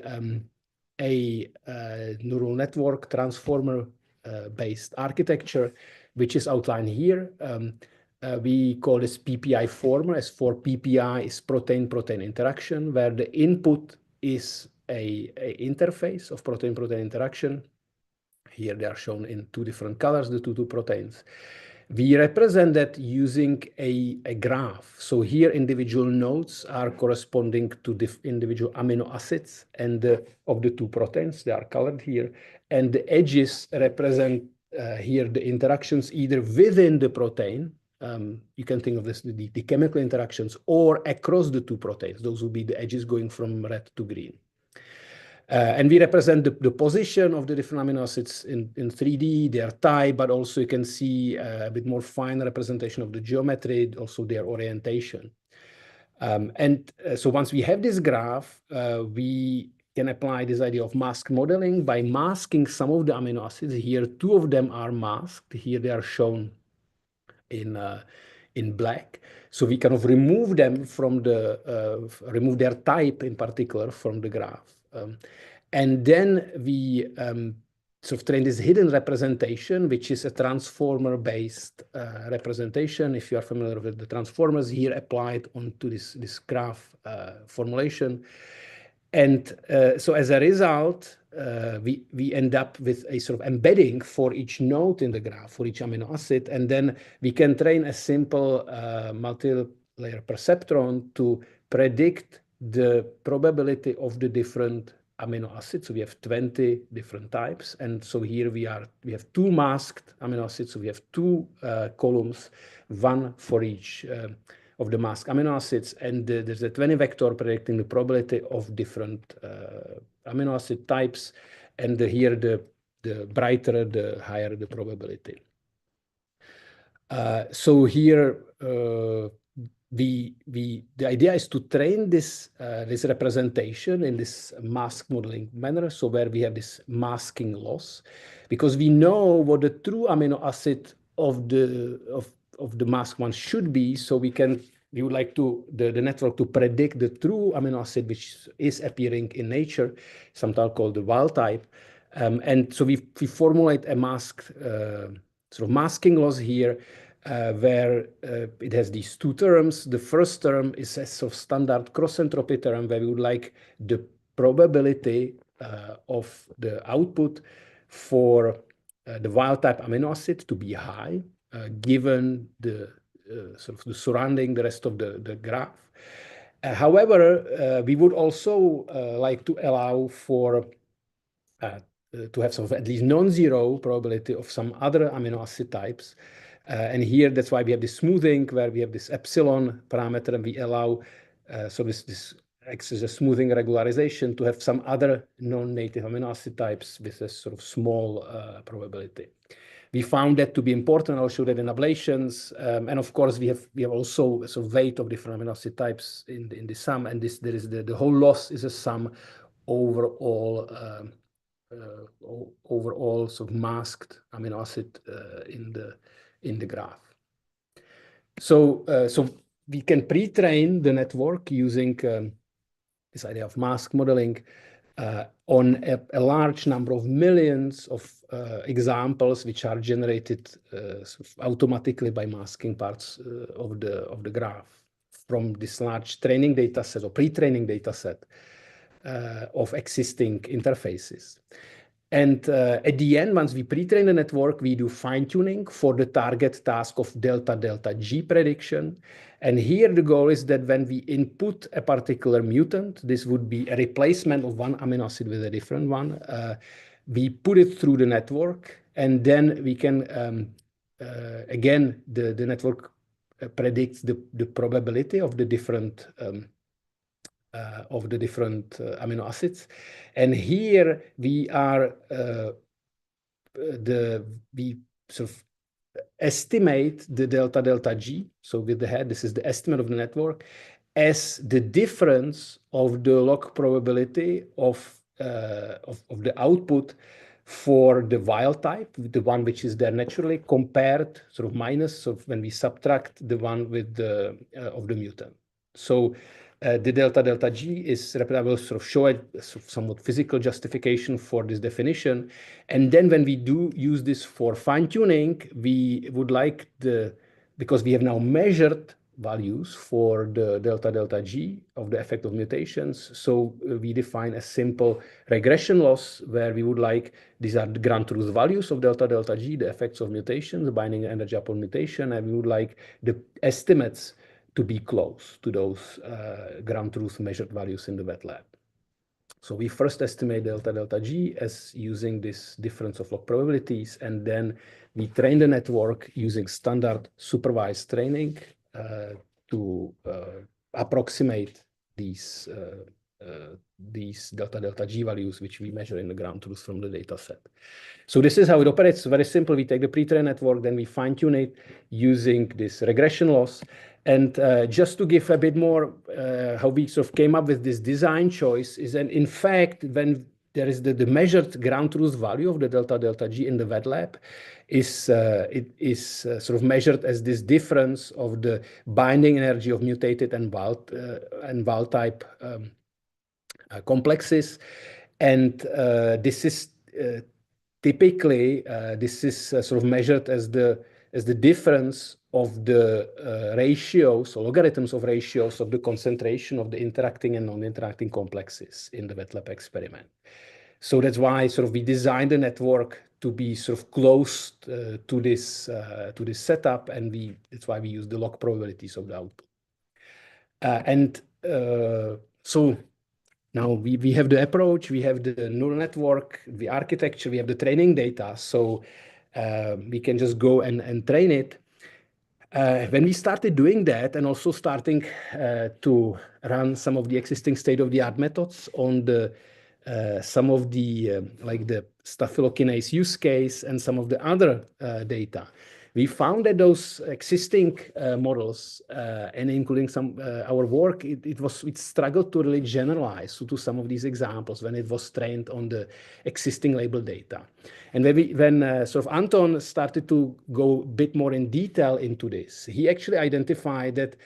neural network transformer-based architecture, which is outlined here. We call this PPI former, as for PPI is protein-protein interaction, where the input is a interface of protein-protein interaction. Here they are shown in two different colors, the two proteins. We represent that using a graph. So here individual nodes are corresponding to the individual amino acids and of the two proteins. They are colored here. And the edges represent here the interactions either within the protein. You can think of this, the chemical interactions, or across the two proteins. Those will be the edges going from red to green. And we represent the position of the different amino acids in 3D, their type, but also you can see a bit more fine representation of the geometry, also their orientation. So once we have this graph, we can apply this idea of mask modeling by masking some of the amino acids. Here, two of them are masked. Here they are shown in black. So we kind of remove them from remove their type in particular from the graph. And then we sort of train this hidden representation, which is a transformer-based representation. If you are familiar with the transformers here applied onto this graph formulation. And so as a result, we end up with a sort of embedding for each node in the graph, for each amino acid. And then we can train a simple multi-layer perceptron to predict the probability of the different amino acids. So we have 20 different types. And so here we have two masked amino acids. So we have two columns, one for each of the masked amino acids. And there's a 20 vector predicting the probability of different amino acid types. And here the brighter, the higher the probability. So here, the idea is to train this representation in this mask modeling manner, so where we have this masking loss, because we know what the true amino acid of the masked one should be. So we would like the network to predict the true amino acid which is appearing in nature, sometimes called the wild type. And so we formulate a masked sort of masking loss here. Where it has these two terms. The first term is a sort of standard cross-entropy term where we would like the probability of the output for the wild-type amino acid to be high, given the sort of the surrounding the rest of the graph. However, we would also like to allow for to have sort of at least non-zero probability of some other amino acid types. And here, that's why we have this smoothing, where we have this epsilon parameter, and we allow so this acts as a smoothing regularization to have some other non-native amino acid types with a sort of small probability. We found that to be important. I'll show that in ablations, and of course we have also a sort of weight of different amino acid types in the sum, and there is the whole loss is a sum overall. Overall sort of masked amino acid in the graph. So we can pre-train the network using this idea of mask modeling on a large number of millions of examples which are generated sort of automatically by masking parts of the graph from this large training data set or pre-training data set of existing interfaces. And at the end, once we pre-train the network, we do fine-tuning for the target task of delta G prediction. And here the goal is that when we input a particular mutant, this would be a replacement of one amino acid with a different one. We put it through the network, and then we can again, the network predicts the probability of the different amino acids, and here we are we sort of estimate the delta G. So with the head, this is the estimate of the network as the difference of the log probability of the output for the wild type, the one which is there naturally, compared sort of minus, so when we subtract the one with the of the mutant. So the delta G is, I will sort of show it somewhat physical justification for this definition. And then when we do use this for fine tuning, we would like because we have now measured values for the delta G of the effect of mutations. So we define a simple regression loss where we would like, these are the ground truth values of delta G, the effects of mutations, the binding energy upon mutation, and we would like the estimates to be close to those ground truth measured values in the wet lab. So we first estimate delta G as using this difference of log probabilities, and then we train the network using standard supervised training to approximate these delta G values, which we measure in the ground truth from the data set. So this is how it operates. Very simple. We take the pre-trained network, then we fine tune it using this regression loss. And just to give a bit more how we sort of came up with this design choice is, that in fact, when there is the measured ground truth value of the delta G in the wet lab, it is sort of measured as this difference of the binding energy of mutated and wild type complexes, and this is typically sort of measured as the difference of the ratios or logarithms of ratios of the concentration of the interacting and non-interacting complexes in the wet lab experiment. So that's why sort of we designed the network to be sort of close to this setup, and that's why we use the log probabilities of the output. So now we have the approach, we have the neural network, the architecture, we have the training data, so we can just go and train it. When we started doing that, and also starting to run some of the existing state-of-the-art methods on some of the like the staphylokinase use case and some of the other data, we found that those existing models, and including some our work, it struggled to really generalize to some of these examples when it was trained on the existing label data. And when sort of Anton started to go a bit more in detail into this, he actually identified that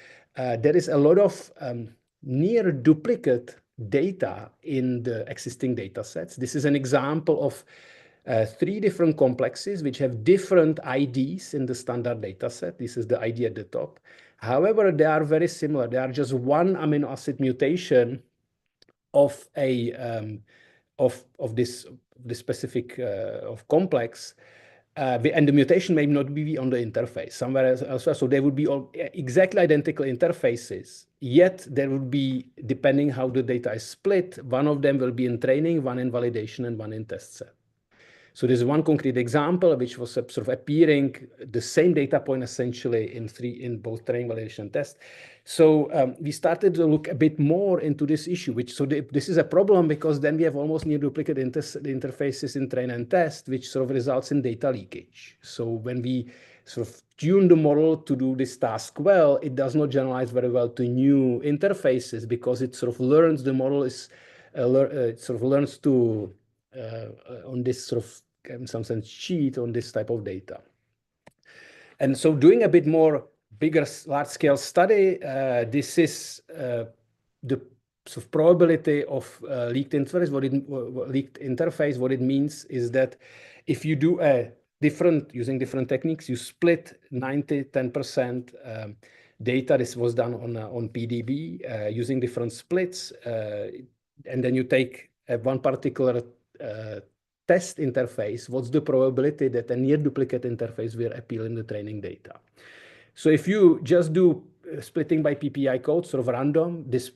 there is a lot of near duplicate data in the existing data sets. This is an example of 3 different complexes which have different IDs in the standard data set. This is the ID at the top. However, they are very similar. They are just one amino acid mutation of this specific complex, and the mutation may not be on the interface somewhere else. So they would be all exactly identical interfaces, yet there would be, depending how the data is split, one of them will be in training, one in validation, and one in test set. So there's one concrete example which was sort of appearing the same data point essentially in both training, validation, and test. So we started to look a bit more into this issue, this is a problem because then we have almost near duplicate interfaces in train and test, which sort of results in data leakage. So when we sort of tune the model to do this task well, it does not generalize very well to new interfaces because it sort of learns, the model is it sort of learns to on this sort of in some sense cheat on this type of data. And so doing a bit more bigger large-scale study, this is the sort of probability of leaked interface. What it means is that if you do using different techniques, you split 90-10% data. This was done on PDB using different splits, and then you take one particular test interface. What's the probability that a near duplicate interface will appear in the training data? So if you just do splitting by PPI code, sort of random, this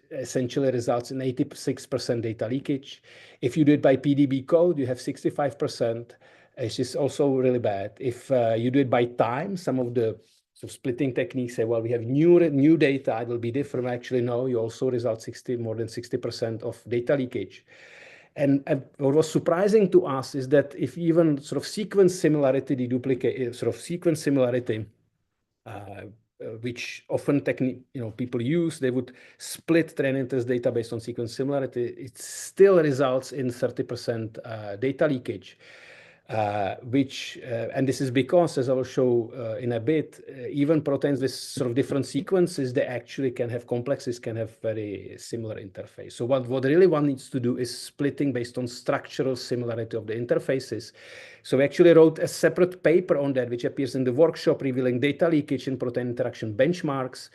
essentially results in 86% data leakage. If you do it by PDB code, you have 65%. It's just also really bad. If you do it by time, some of the splitting techniques say, well, we have new data, it will be different. Actually, no, you also result more than 60% of data leakage. And what was surprising to us is that if even sort of sequence similarity deduplicate, sort of sequence similarity, which often people use, they would split training test data based on sequence similarity. It still results in 30% data leakage. And this is because, as I will show in a bit, even proteins with sort of different sequences, they actually can have complexes, can have very similar interface. So what really one needs to do is splitting based on structural similarity of the interfaces. So we actually wrote a separate paper on that, which appears in the workshop, revealing data leakage in protein interaction benchmarks.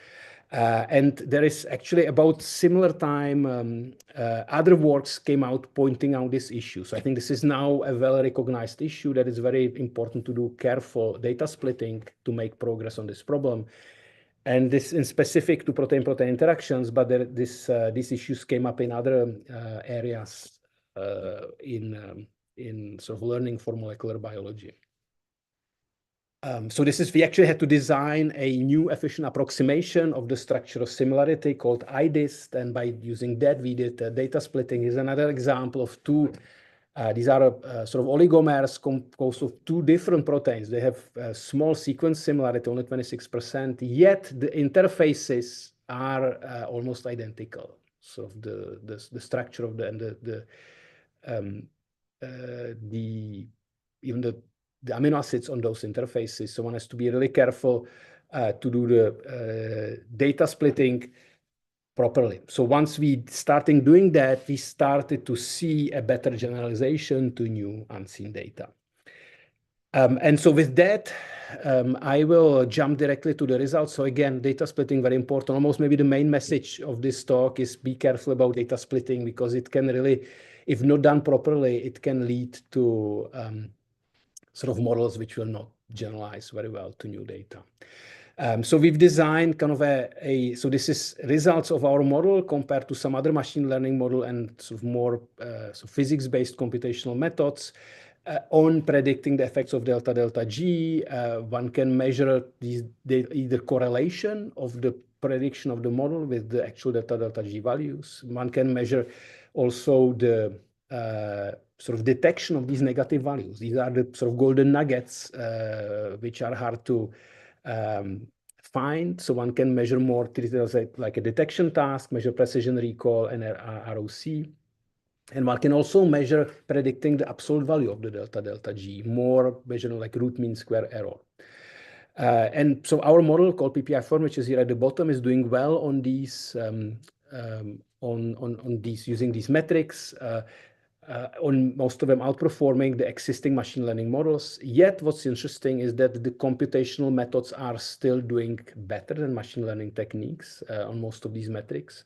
And there is actually about similar time, other works came out pointing out this issue. So I think this is now a well-recognized issue that is very important to do careful data splitting to make progress on this problem. And this is specific to protein-protein interactions, but these issues came up in other areas in sort of learning for molecular biology. So we actually had to design a new efficient approximation of the structural similarity called IDIST, and by using that, we did data splitting. Is another example of two. These are sort of oligomers composed of two different proteins. They have small sequence similarity, only 26%, yet the interfaces are almost identical. So the structure of even the amino acids on those interfaces. So one has to be really careful to do the data splitting properly. So once we started doing that, we started to see a better generalization to new unseen data. And so with that, I will jump directly to the results. So again, data splitting, very important. Almost maybe the main message of this talk is be careful about data splitting, because it can really, if not done properly, it can lead to sort of models which will not generalize very well to new data. So we've designed kind of so this is results of our model compared to some other machine learning model and sort of more physics-based computational methods on predicting the effects of delta delta G. One can measure either correlation of the prediction of the model with the actual delta delta G values. One can measure also the sort of detection of these negative values. These are the sort of golden nuggets which are hard to find. So one can measure more, treat it as like a detection task, measure precision recall and ROC. And one can also measure predicting the absolute value of the delta delta G, more measuring like root mean square error. And so our model called PPI4, which is here at the bottom, is doing well on these using these metrics. On most of them outperforming the existing machine learning models. Yet what's interesting is that the computational methods are still doing better than machine learning techniques on most of these metrics.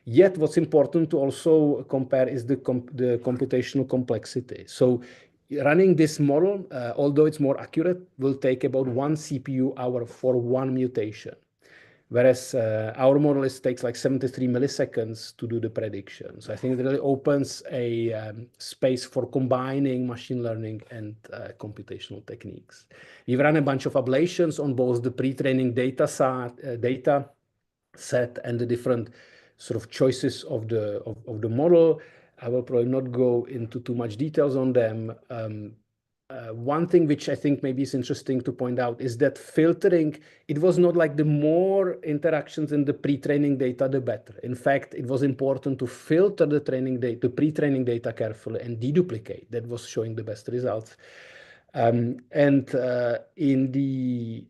Yet what's important to also compare is the computational complexity. So running this model, although it's more accurate, will take about 1 CPU hour for one mutation. Whereas our model takes like 73 milliseconds to do the prediction. So I think it really opens a space for combining machine learning and computational techniques. We've run a bunch of ablations on both the pre-training data set and the different sort of choices of the model. I will probably not go into too much details on them. One thing which I think maybe is interesting to point out is that filtering, it was not like the more interactions in the pre-training data, the better. In fact, it was important to filter the pre-training data carefully and deduplicate. That was showing the best results. In the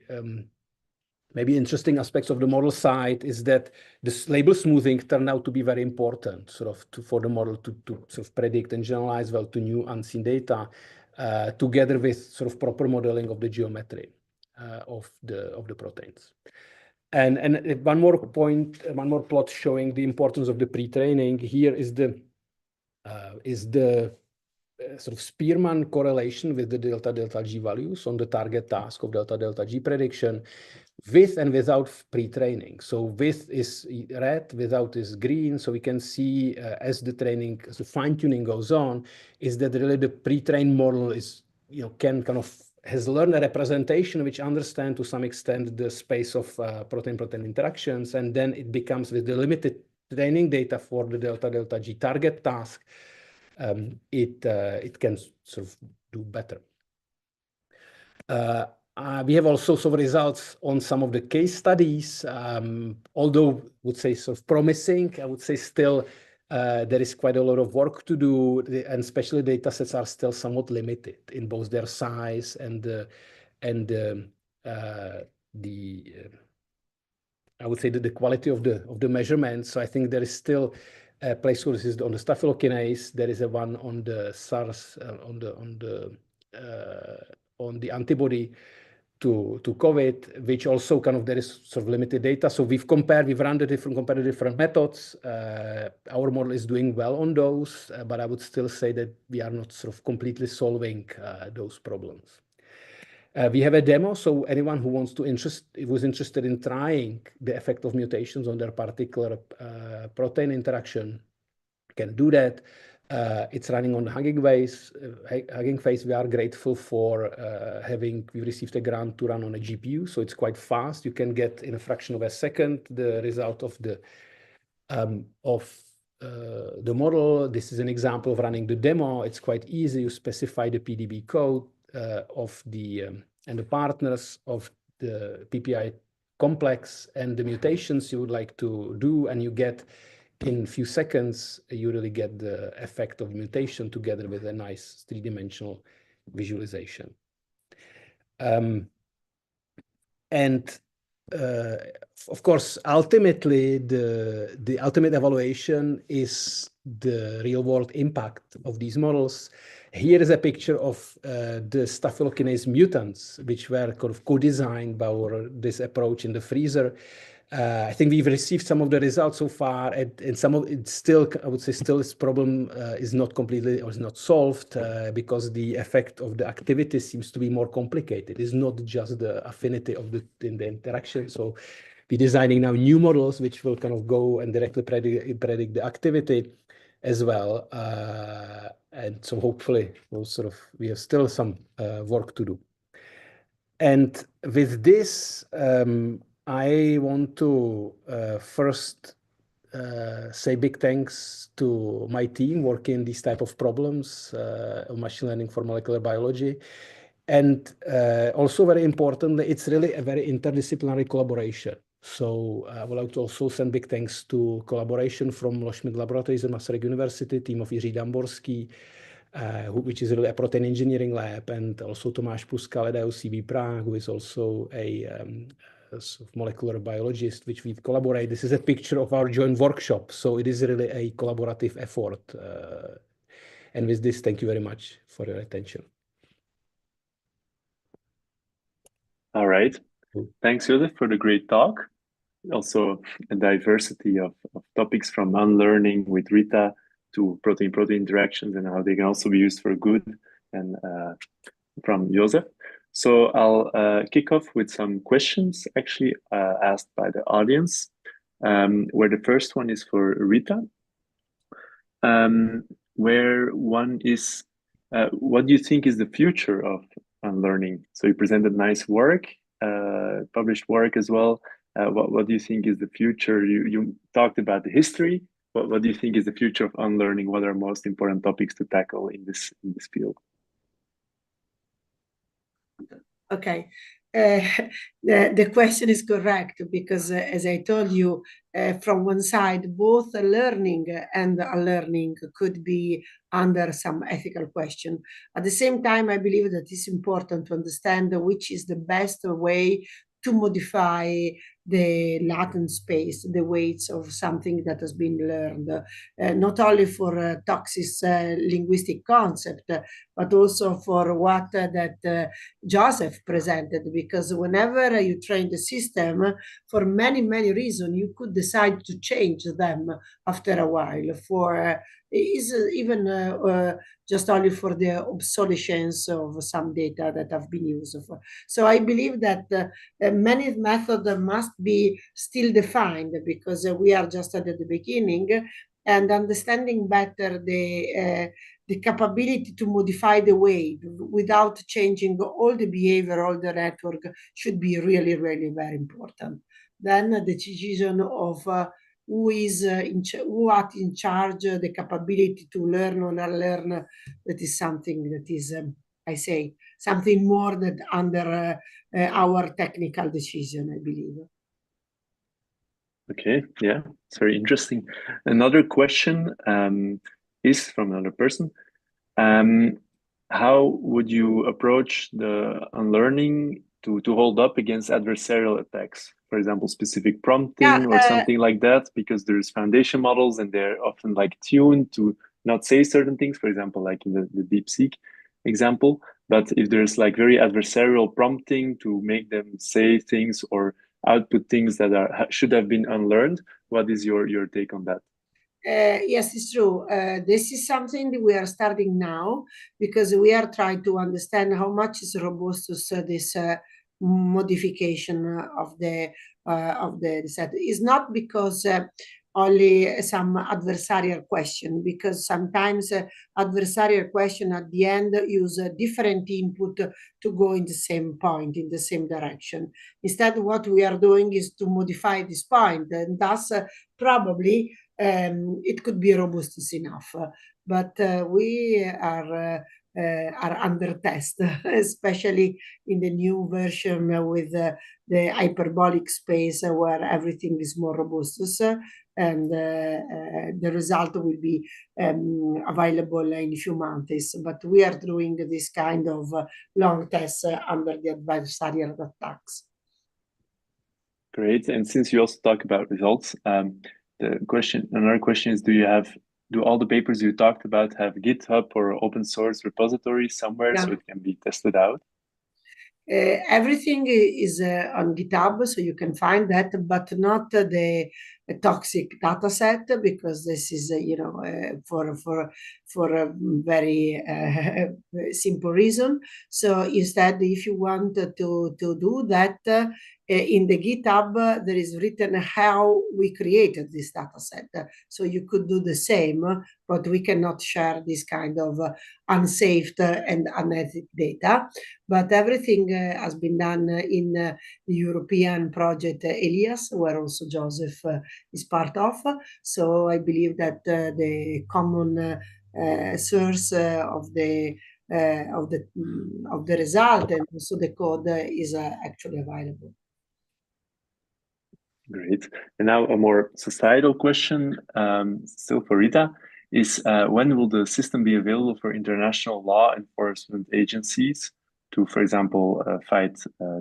maybe interesting aspects of the model side is that this label smoothing turned out to be very important for the model to sort of predict and generalize well to new unseen data. Together with sort of proper modeling of the geometry of the proteins. And one more plot showing the importance of the pre-training. Here is the sort of Spearman correlation with the delta delta G values on the target task of delta delta G prediction with and without pre-training. So with is red, without is green. So we can see as the fine-tuning goes on, is that really the pre-trained model is can kind of has learned a representation which understand to some extent the space of protein-protein interactions, and then it becomes, with the limited training data for the delta G target task, it can sort of do better. We have also some results on some of the case studies, although I would say sort of promising. I would say still there is quite a lot of work to do, and especially data sets are still somewhat limited in both their size and I would say the quality of the measurements. So I think there is still a place for this on the staphylokinase. There is a one on the SARS on the antibody to COVID, which also kind of there is sort of limited data. So we've run the different methods. Our model is doing well on those, but I would still say that we are not sort of completely solving those problems. We have a demo, so anyone who was interested in trying the effect of mutations on their particular protein interaction can do that. It's running on the Hugging Face. We are grateful for we received a grant to run on a GPU, so it's quite fast. You can get in a fraction of a second the result of the model. This is an example of running the demo. It's quite easy. You specify the PDB code of and the partners of the PPI complex and the mutations you would like to do, and you get in a few seconds, you really get the effect of mutation together with a nice three-dimensional visualization. Of course, ultimately, the ultimate evaluation is the real-world impact of these models. Here is a picture of the staphylokinase mutants, which were kind of co-designed by this approach in the freezer. I think we've received some of the results so far, and some of it still, I would say, still this problem is not completely or is not solved because the effect of the activity seems to be more complicated. It's not just the affinity of the interaction. So we're designing now new models which will kind of go and directly predict the activity as well. And so hopefully we have still some work to do. And with this, I want to first say big thanks to my team working these type of problems of machine learning for molecular biology. And also very importantly, it's really a very interdisciplinary collaboration. So I would like to also send big thanks to collaboration from Loschmidt Laboratories at Masaryk University, team of Jiří Damborský, which is really a protein engineering lab, and also Tomáš Puskal at UCB Prague, who is also a molecular biologist, which we collaborate. This is a picture of our joint workshop. So it is really a collaborative effort. And with this, thank you very much for your attention. All right. Thanks, Josef, for the great talk. Also a diversity of topics from unlearning with Rita to protein-protein interactions and how they can also be used for good, and from Josef. So I'll kick off with some questions actually asked by the audience, where the first one is for Rita, where one is, what do you think is the future of unlearning? So you presented nice work, published work as well. What do you think is the future? You talked about the history. What do you think is the future of unlearning? What are most important topics to tackle in this field? Okay, the question is correct because, as I told you, from one side, both learning and unlearning could be under some ethical question. At the same time, I believe that it's important to understand which is the best way to modify the latent space, the weights of something that has been learned, not only for toxic linguistic concept, but also for what that Joseph presented, because whenever you train the system, for many, many reasons, you could decide to change them after a while for even just only for the obsolescence of some data that have been used for. So I believe that many methods must be still defined because we are just at the beginning. and understanding better the capability to modify the weight without changing all the behavior, all the network should be really, really very important. Then the decision of who is who are in charge, the capability to learn or not learn, that is something that is, I say, something more that under our technical decision, I believe. Okay, yeah, it's very interesting. Another question is from another person. How would you approach the unlearning to hold up against adversarial attacks? For example, specific prompting or something like that, because there's foundation models and they're often like tuned to not say certain things, for example, like in the DeepSeek example. But if there's like very adversarial prompting to make them say things or output things that should have been unlearned, what is your take on that? Yes, it's true. This is something that we are starting now because we are trying to understand how much is robust this modification of the set. It's not because only some adversarial question, because sometimes adversarial question at the end use a different input to go in the same point, in the same direction. Instead, what we are doing is to modify this point, and thus probably it could be robust enough. But we are under test, especially in the new version with the hyperbolic space where everything is more robust. And the result will be available in a few months. But we are doing this kind of long tests under the adversarial attacks. Great. And since you also talk about results, another question is, do all the papers you talked about have GitHub or open source repository somewhere so it can be tested out? Everything is on GitHub, so you can find that, but not the toxic data set, because this is, for a very simple reason. So instead, if you want to do that, in the GitHub, there is written how we created this data set. So you could do the same, but we cannot share this kind of unsafe and unethical data. But everything has been done in the European project ELIAS, where also Joseph is part of. So I believe that the common source of the result and also the code is actually available. Great. And now a more societal question, still for Rita, is when will the system be available for international law enforcement agencies to, for example, fight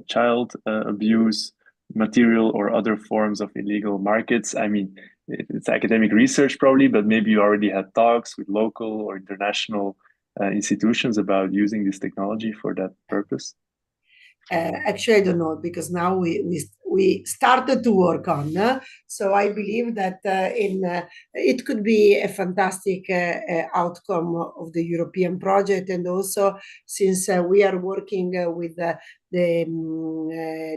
child abuse, material or other forms of illegal markets? I mean, it's academic research probably, but maybe you already had talks with local or international institutions about using this technology for that purpose. Actually, I don't know, because now we started to work on. So I believe that it could be a fantastic outcome of the European project. And also, since we are working with the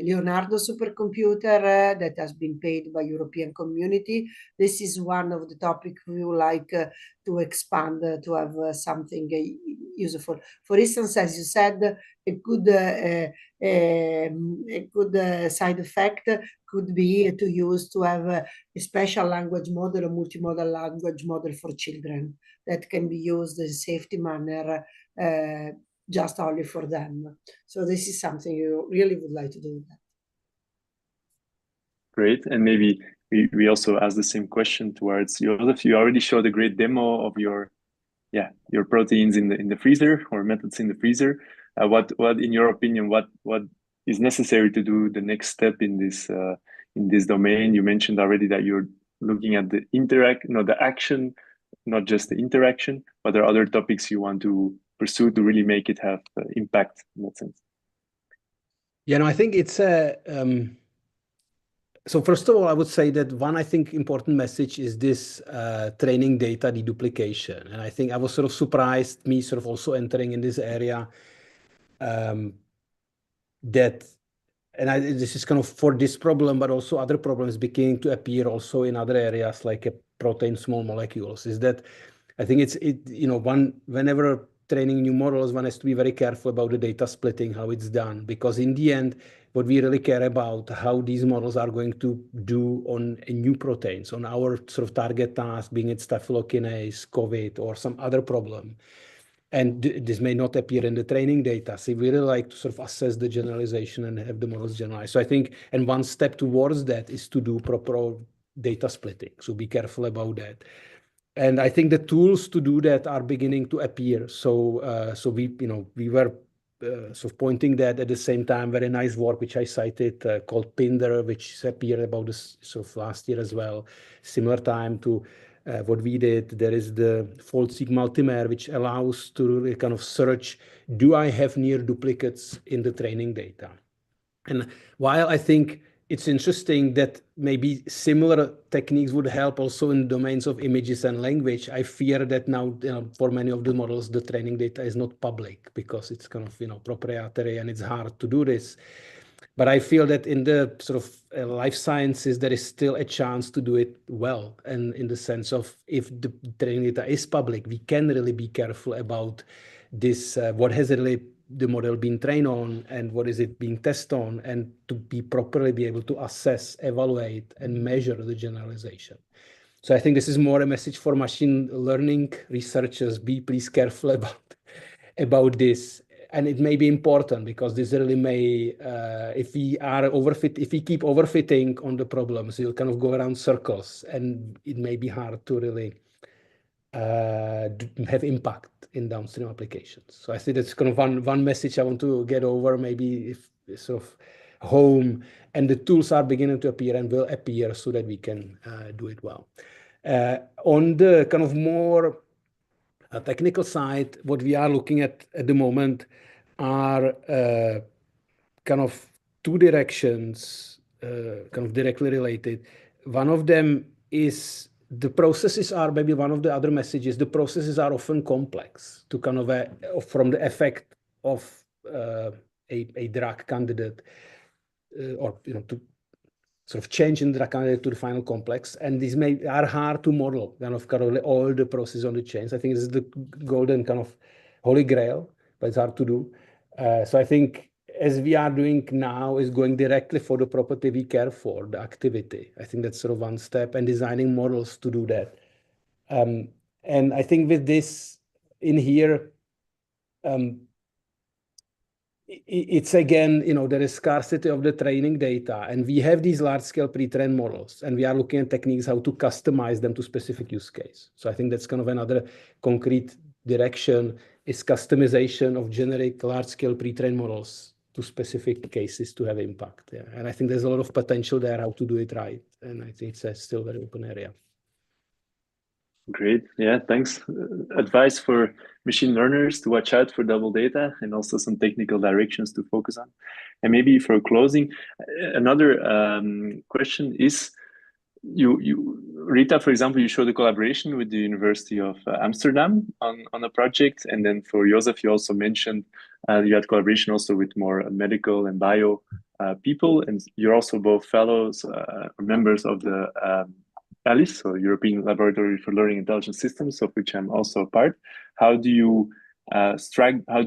Leonardo supercomputer that has been paid by European community, this is one of the topics we would like to expand to have something useful. For instance, as you said, a good side effect could be to use to have a special language model, a multimodal language model for children that can be used in a safety manner just only for them. So this is something you really would like to do. Great. And maybe we also ask the same question towards Joseph. You already showed a great demo of your proteins in the freezer, or methods in the freezer. What in your opinion, what is necessary to do the next step in this domain? You mentioned already that you're looking at the the action, not just the interaction. But there are other topics you want to pursue to really make it have impact in that sense? Yeah, no, I think it's so first of all, I would say that one, I think, important message is this training data deduplication. And I think I was sort of surprised, me sort of also entering in this area, that this is kind of for this problem, but also other problems beginning to appear also in other areas like protein small molecules, is that I think whenever training new models, one has to be very careful about the data splitting, how it's done, because in the end, what we really care about how these models are going to do on new proteins, on our sort of target task, being it staphylokinase, COVID, or some other problem. And this may not appear in the training data. So we really like to sort of assess the generalization and have the models generalize. So I think, and one step towards that is to do proper data splitting. So be careful about that. And I think the tools to do that are beginning to appear. So we were sort of pointing that at the same time, very nice work, which I cited called Pinder, which appeared about this sort of last year as well, similar time to what we did. There is the fault-seek multimer, which allows to really kind of search, do I have near duplicates in the training data? And while I think it's interesting that maybe similar techniques would help also in domains of images and language, I fear that now, for many of the models, the training data is not public because it's kind of, proprietary and it's hard to do this. But I feel that in the sort of life sciences, there is still a chance to do it well. And in the sense of if the training data is public, we can really be careful about this, what has really the model been trained on and what is it being tested on, and to be properly be able to assess, evaluate, and measure the generalization. So I think this is more a message for machine learning researchers. Be please careful about this. And it may be important because this really may, if we keep overfitting on the problems, you'll kind of go around circles, and it may be hard to really have impact in downstream applications. So I think that's kind of one message I want to get over, maybe if sort of home, and the tools are beginning to appear and will appear so that we can do it well. On the kind of more technical side, what we are looking at the moment are kind of two directions, kind of directly related. One of them is the processes are, maybe one of the other messages, the processes are often complex to kind of from the effect of a drug candidate or to sort of change in the drug candidate to the final complex, and these are hard to model, kind of all the processes on the chains. I think this is the golden kind of holy grail, but it's hard to do. So I think as we are doing now is going directly for the property we care for, the activity. I think that's sort of one step, and designing models to do that. And I think with this in here, it's again, there is scarcity of the training data, and we have these large-scale pre-trained models, and we are looking at techniques how to customize them to specific use case. So I think that's kind of another concrete direction, is customization of generic large-scale pre-trained models to specific cases to have impact. Yeah. And I think there's a lot of potential there how to do it right, and I think it's a still very open area. Great. Yeah, thanks. Advice for machine learners to watch out for double data, and also some technical directions to focus on. And maybe for closing, another question is, Rita, for example, you showed a collaboration with the University of Amsterdam on a project. And then for Joseph, you also mentioned you had collaboration also with more medical and bio people. And you're also both fellows or members of the ELIAS, so European Laboratory for Learning Intelligence Systems, of which I'm also a part. How do you strike those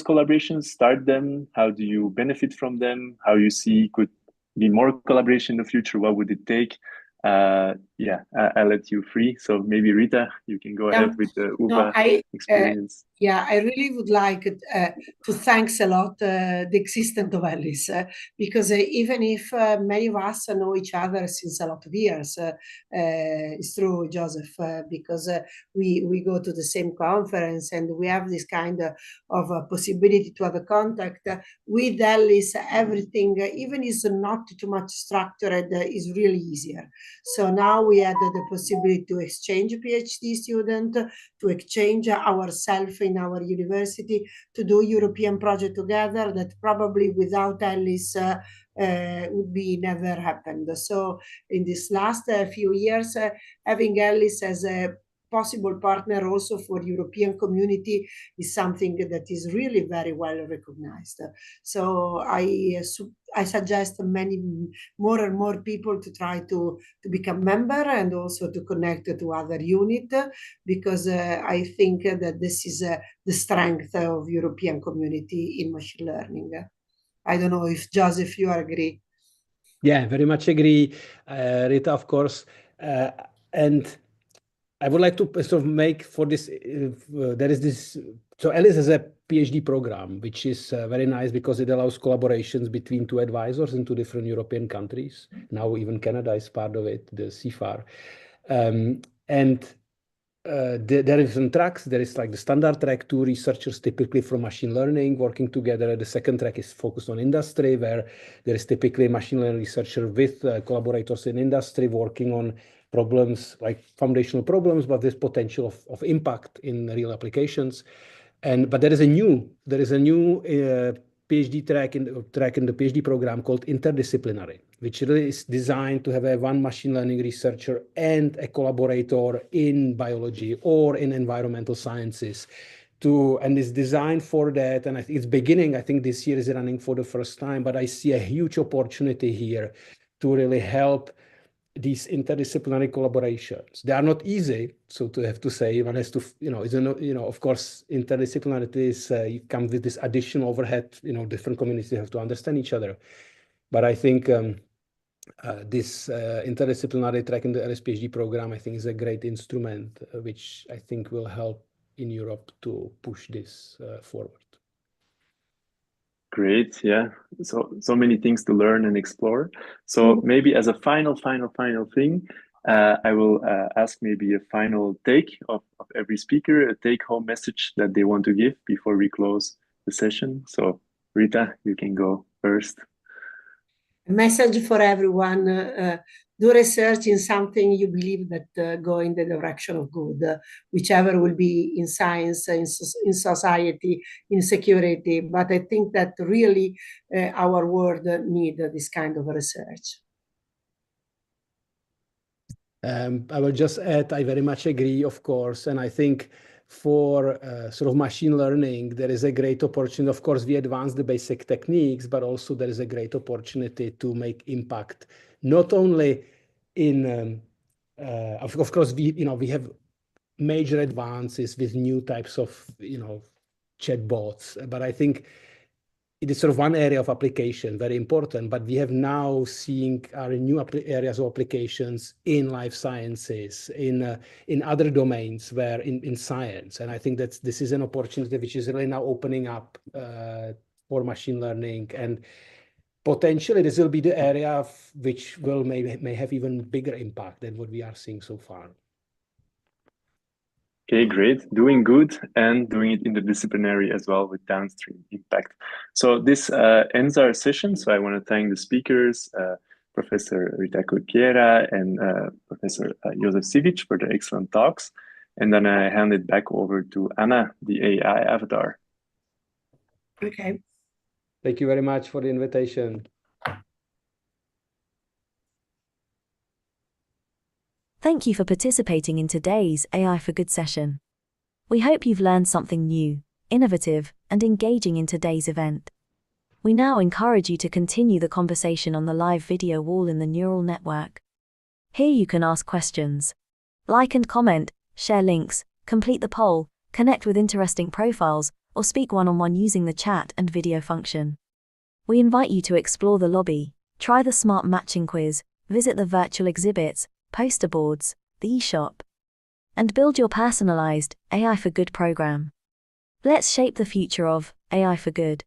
collaborations, start them? How do you benefit from them? How you see could be more collaboration in the future? What would it take? I'll let you free. So maybe Rita, you can go ahead with the UVA experience. I really would like to thanks a lot the existence of ELIAS, because even if many of us know each other since a lot of years, it's true, Joseph, because we go to the same conference and we have this kind of possibility to have a contact with ELIAS. Everything, even is not too much structured, is really easier. So now we had the possibility to exchange PhD student, to exchange ourselves in our university, to do European project together that probably without ELIAS would be never happened. So in this last few years, having ELIAS as a possible partner also for European community is something that is really very well recognized. So I suggest many more and more people to try to become member and also to connect to other unit, because I think that this is the strength of European community in machine learning. I don't know if Joseph, you agree. Yeah, very much agree, Rita, of course. And I would like to sort of make for this, there is this, so ELIAS has a PhD program, which is very nice because it allows collaborations between two advisors in two different European countries. Now even Canada is part of it, the CFAR. There is some tracks. There is like the standard track, two researchers typically from machine learning working together. The second track is focused on industry, where there is typically a machine learning researcher with collaborators in industry working on problems like foundational problems, but with potential of impact in real applications. But there is a new PhD track in the PhD program called interdisciplinary, which really is designed to have one machine learning researcher and a collaborator in biology or in environmental sciences. And it's designed for that. And it's beginning, I think this year is running for the first time, but I see a huge opportunity here to really help these interdisciplinary collaborations. They are not easy, so to have to say, one has to, of course, interdisciplinarity comes with this additional overhead, different communities have to understand each other. But I think this interdisciplinary track in the ELIAS PhD program, I think is a great instrument, which I think will help in Europe to push this forward. Great, yeah. So many things to learn and explore. So maybe as a final thing, I will ask maybe a final take of every speaker, a take-home message that they want to give before we close the session. So Rita, you can go first. A message for everyone, do research in something you believe that go in the direction of good, whichever will be in science, in society, in security. But I think that really our world need this kind of research. I will just add, I very much agree, of course, and I think for sort of machine learning, there is a great opportunity. Of course, we advance the basic techniques, but also there is a great opportunity to make impact, not only in, of course, we have major advances with new types of, chatbots, but I think it is sort of one area of application, very important, but we have now seen our new areas of applications in life sciences, in other domains where in science. And I think that this is an opportunity which is really now opening up for machine learning, and potentially this will be the area which will may have even bigger impact than what we are seeing so far. Okay, great. Doing good and doing it interdisciplinary as well with downstream impact. So this ends our session. So I want to thank the speakers, Professor Rita Corpiera and Professor Josef Sivic for the excellent talks. And then I hand it back over to Anna, the AI avatar. Okay. Thank you very much for the invitation. Thank you for participating in today's AI for Good session. We hope you've learned something new, innovative, and engaging in today's event. We now encourage you to continue the conversation on the live video wall in the neural network. Here you can ask questions, like and comment, share links, complete the poll, connect with interesting profiles, or speak one-on-one using the chat and video function. We invite you to explore the lobby, try the smart matching quiz, visit the virtual exhibits, poster boards, the eShop, and build your personalized AI for Good program. Let's shape the future of AI for Good.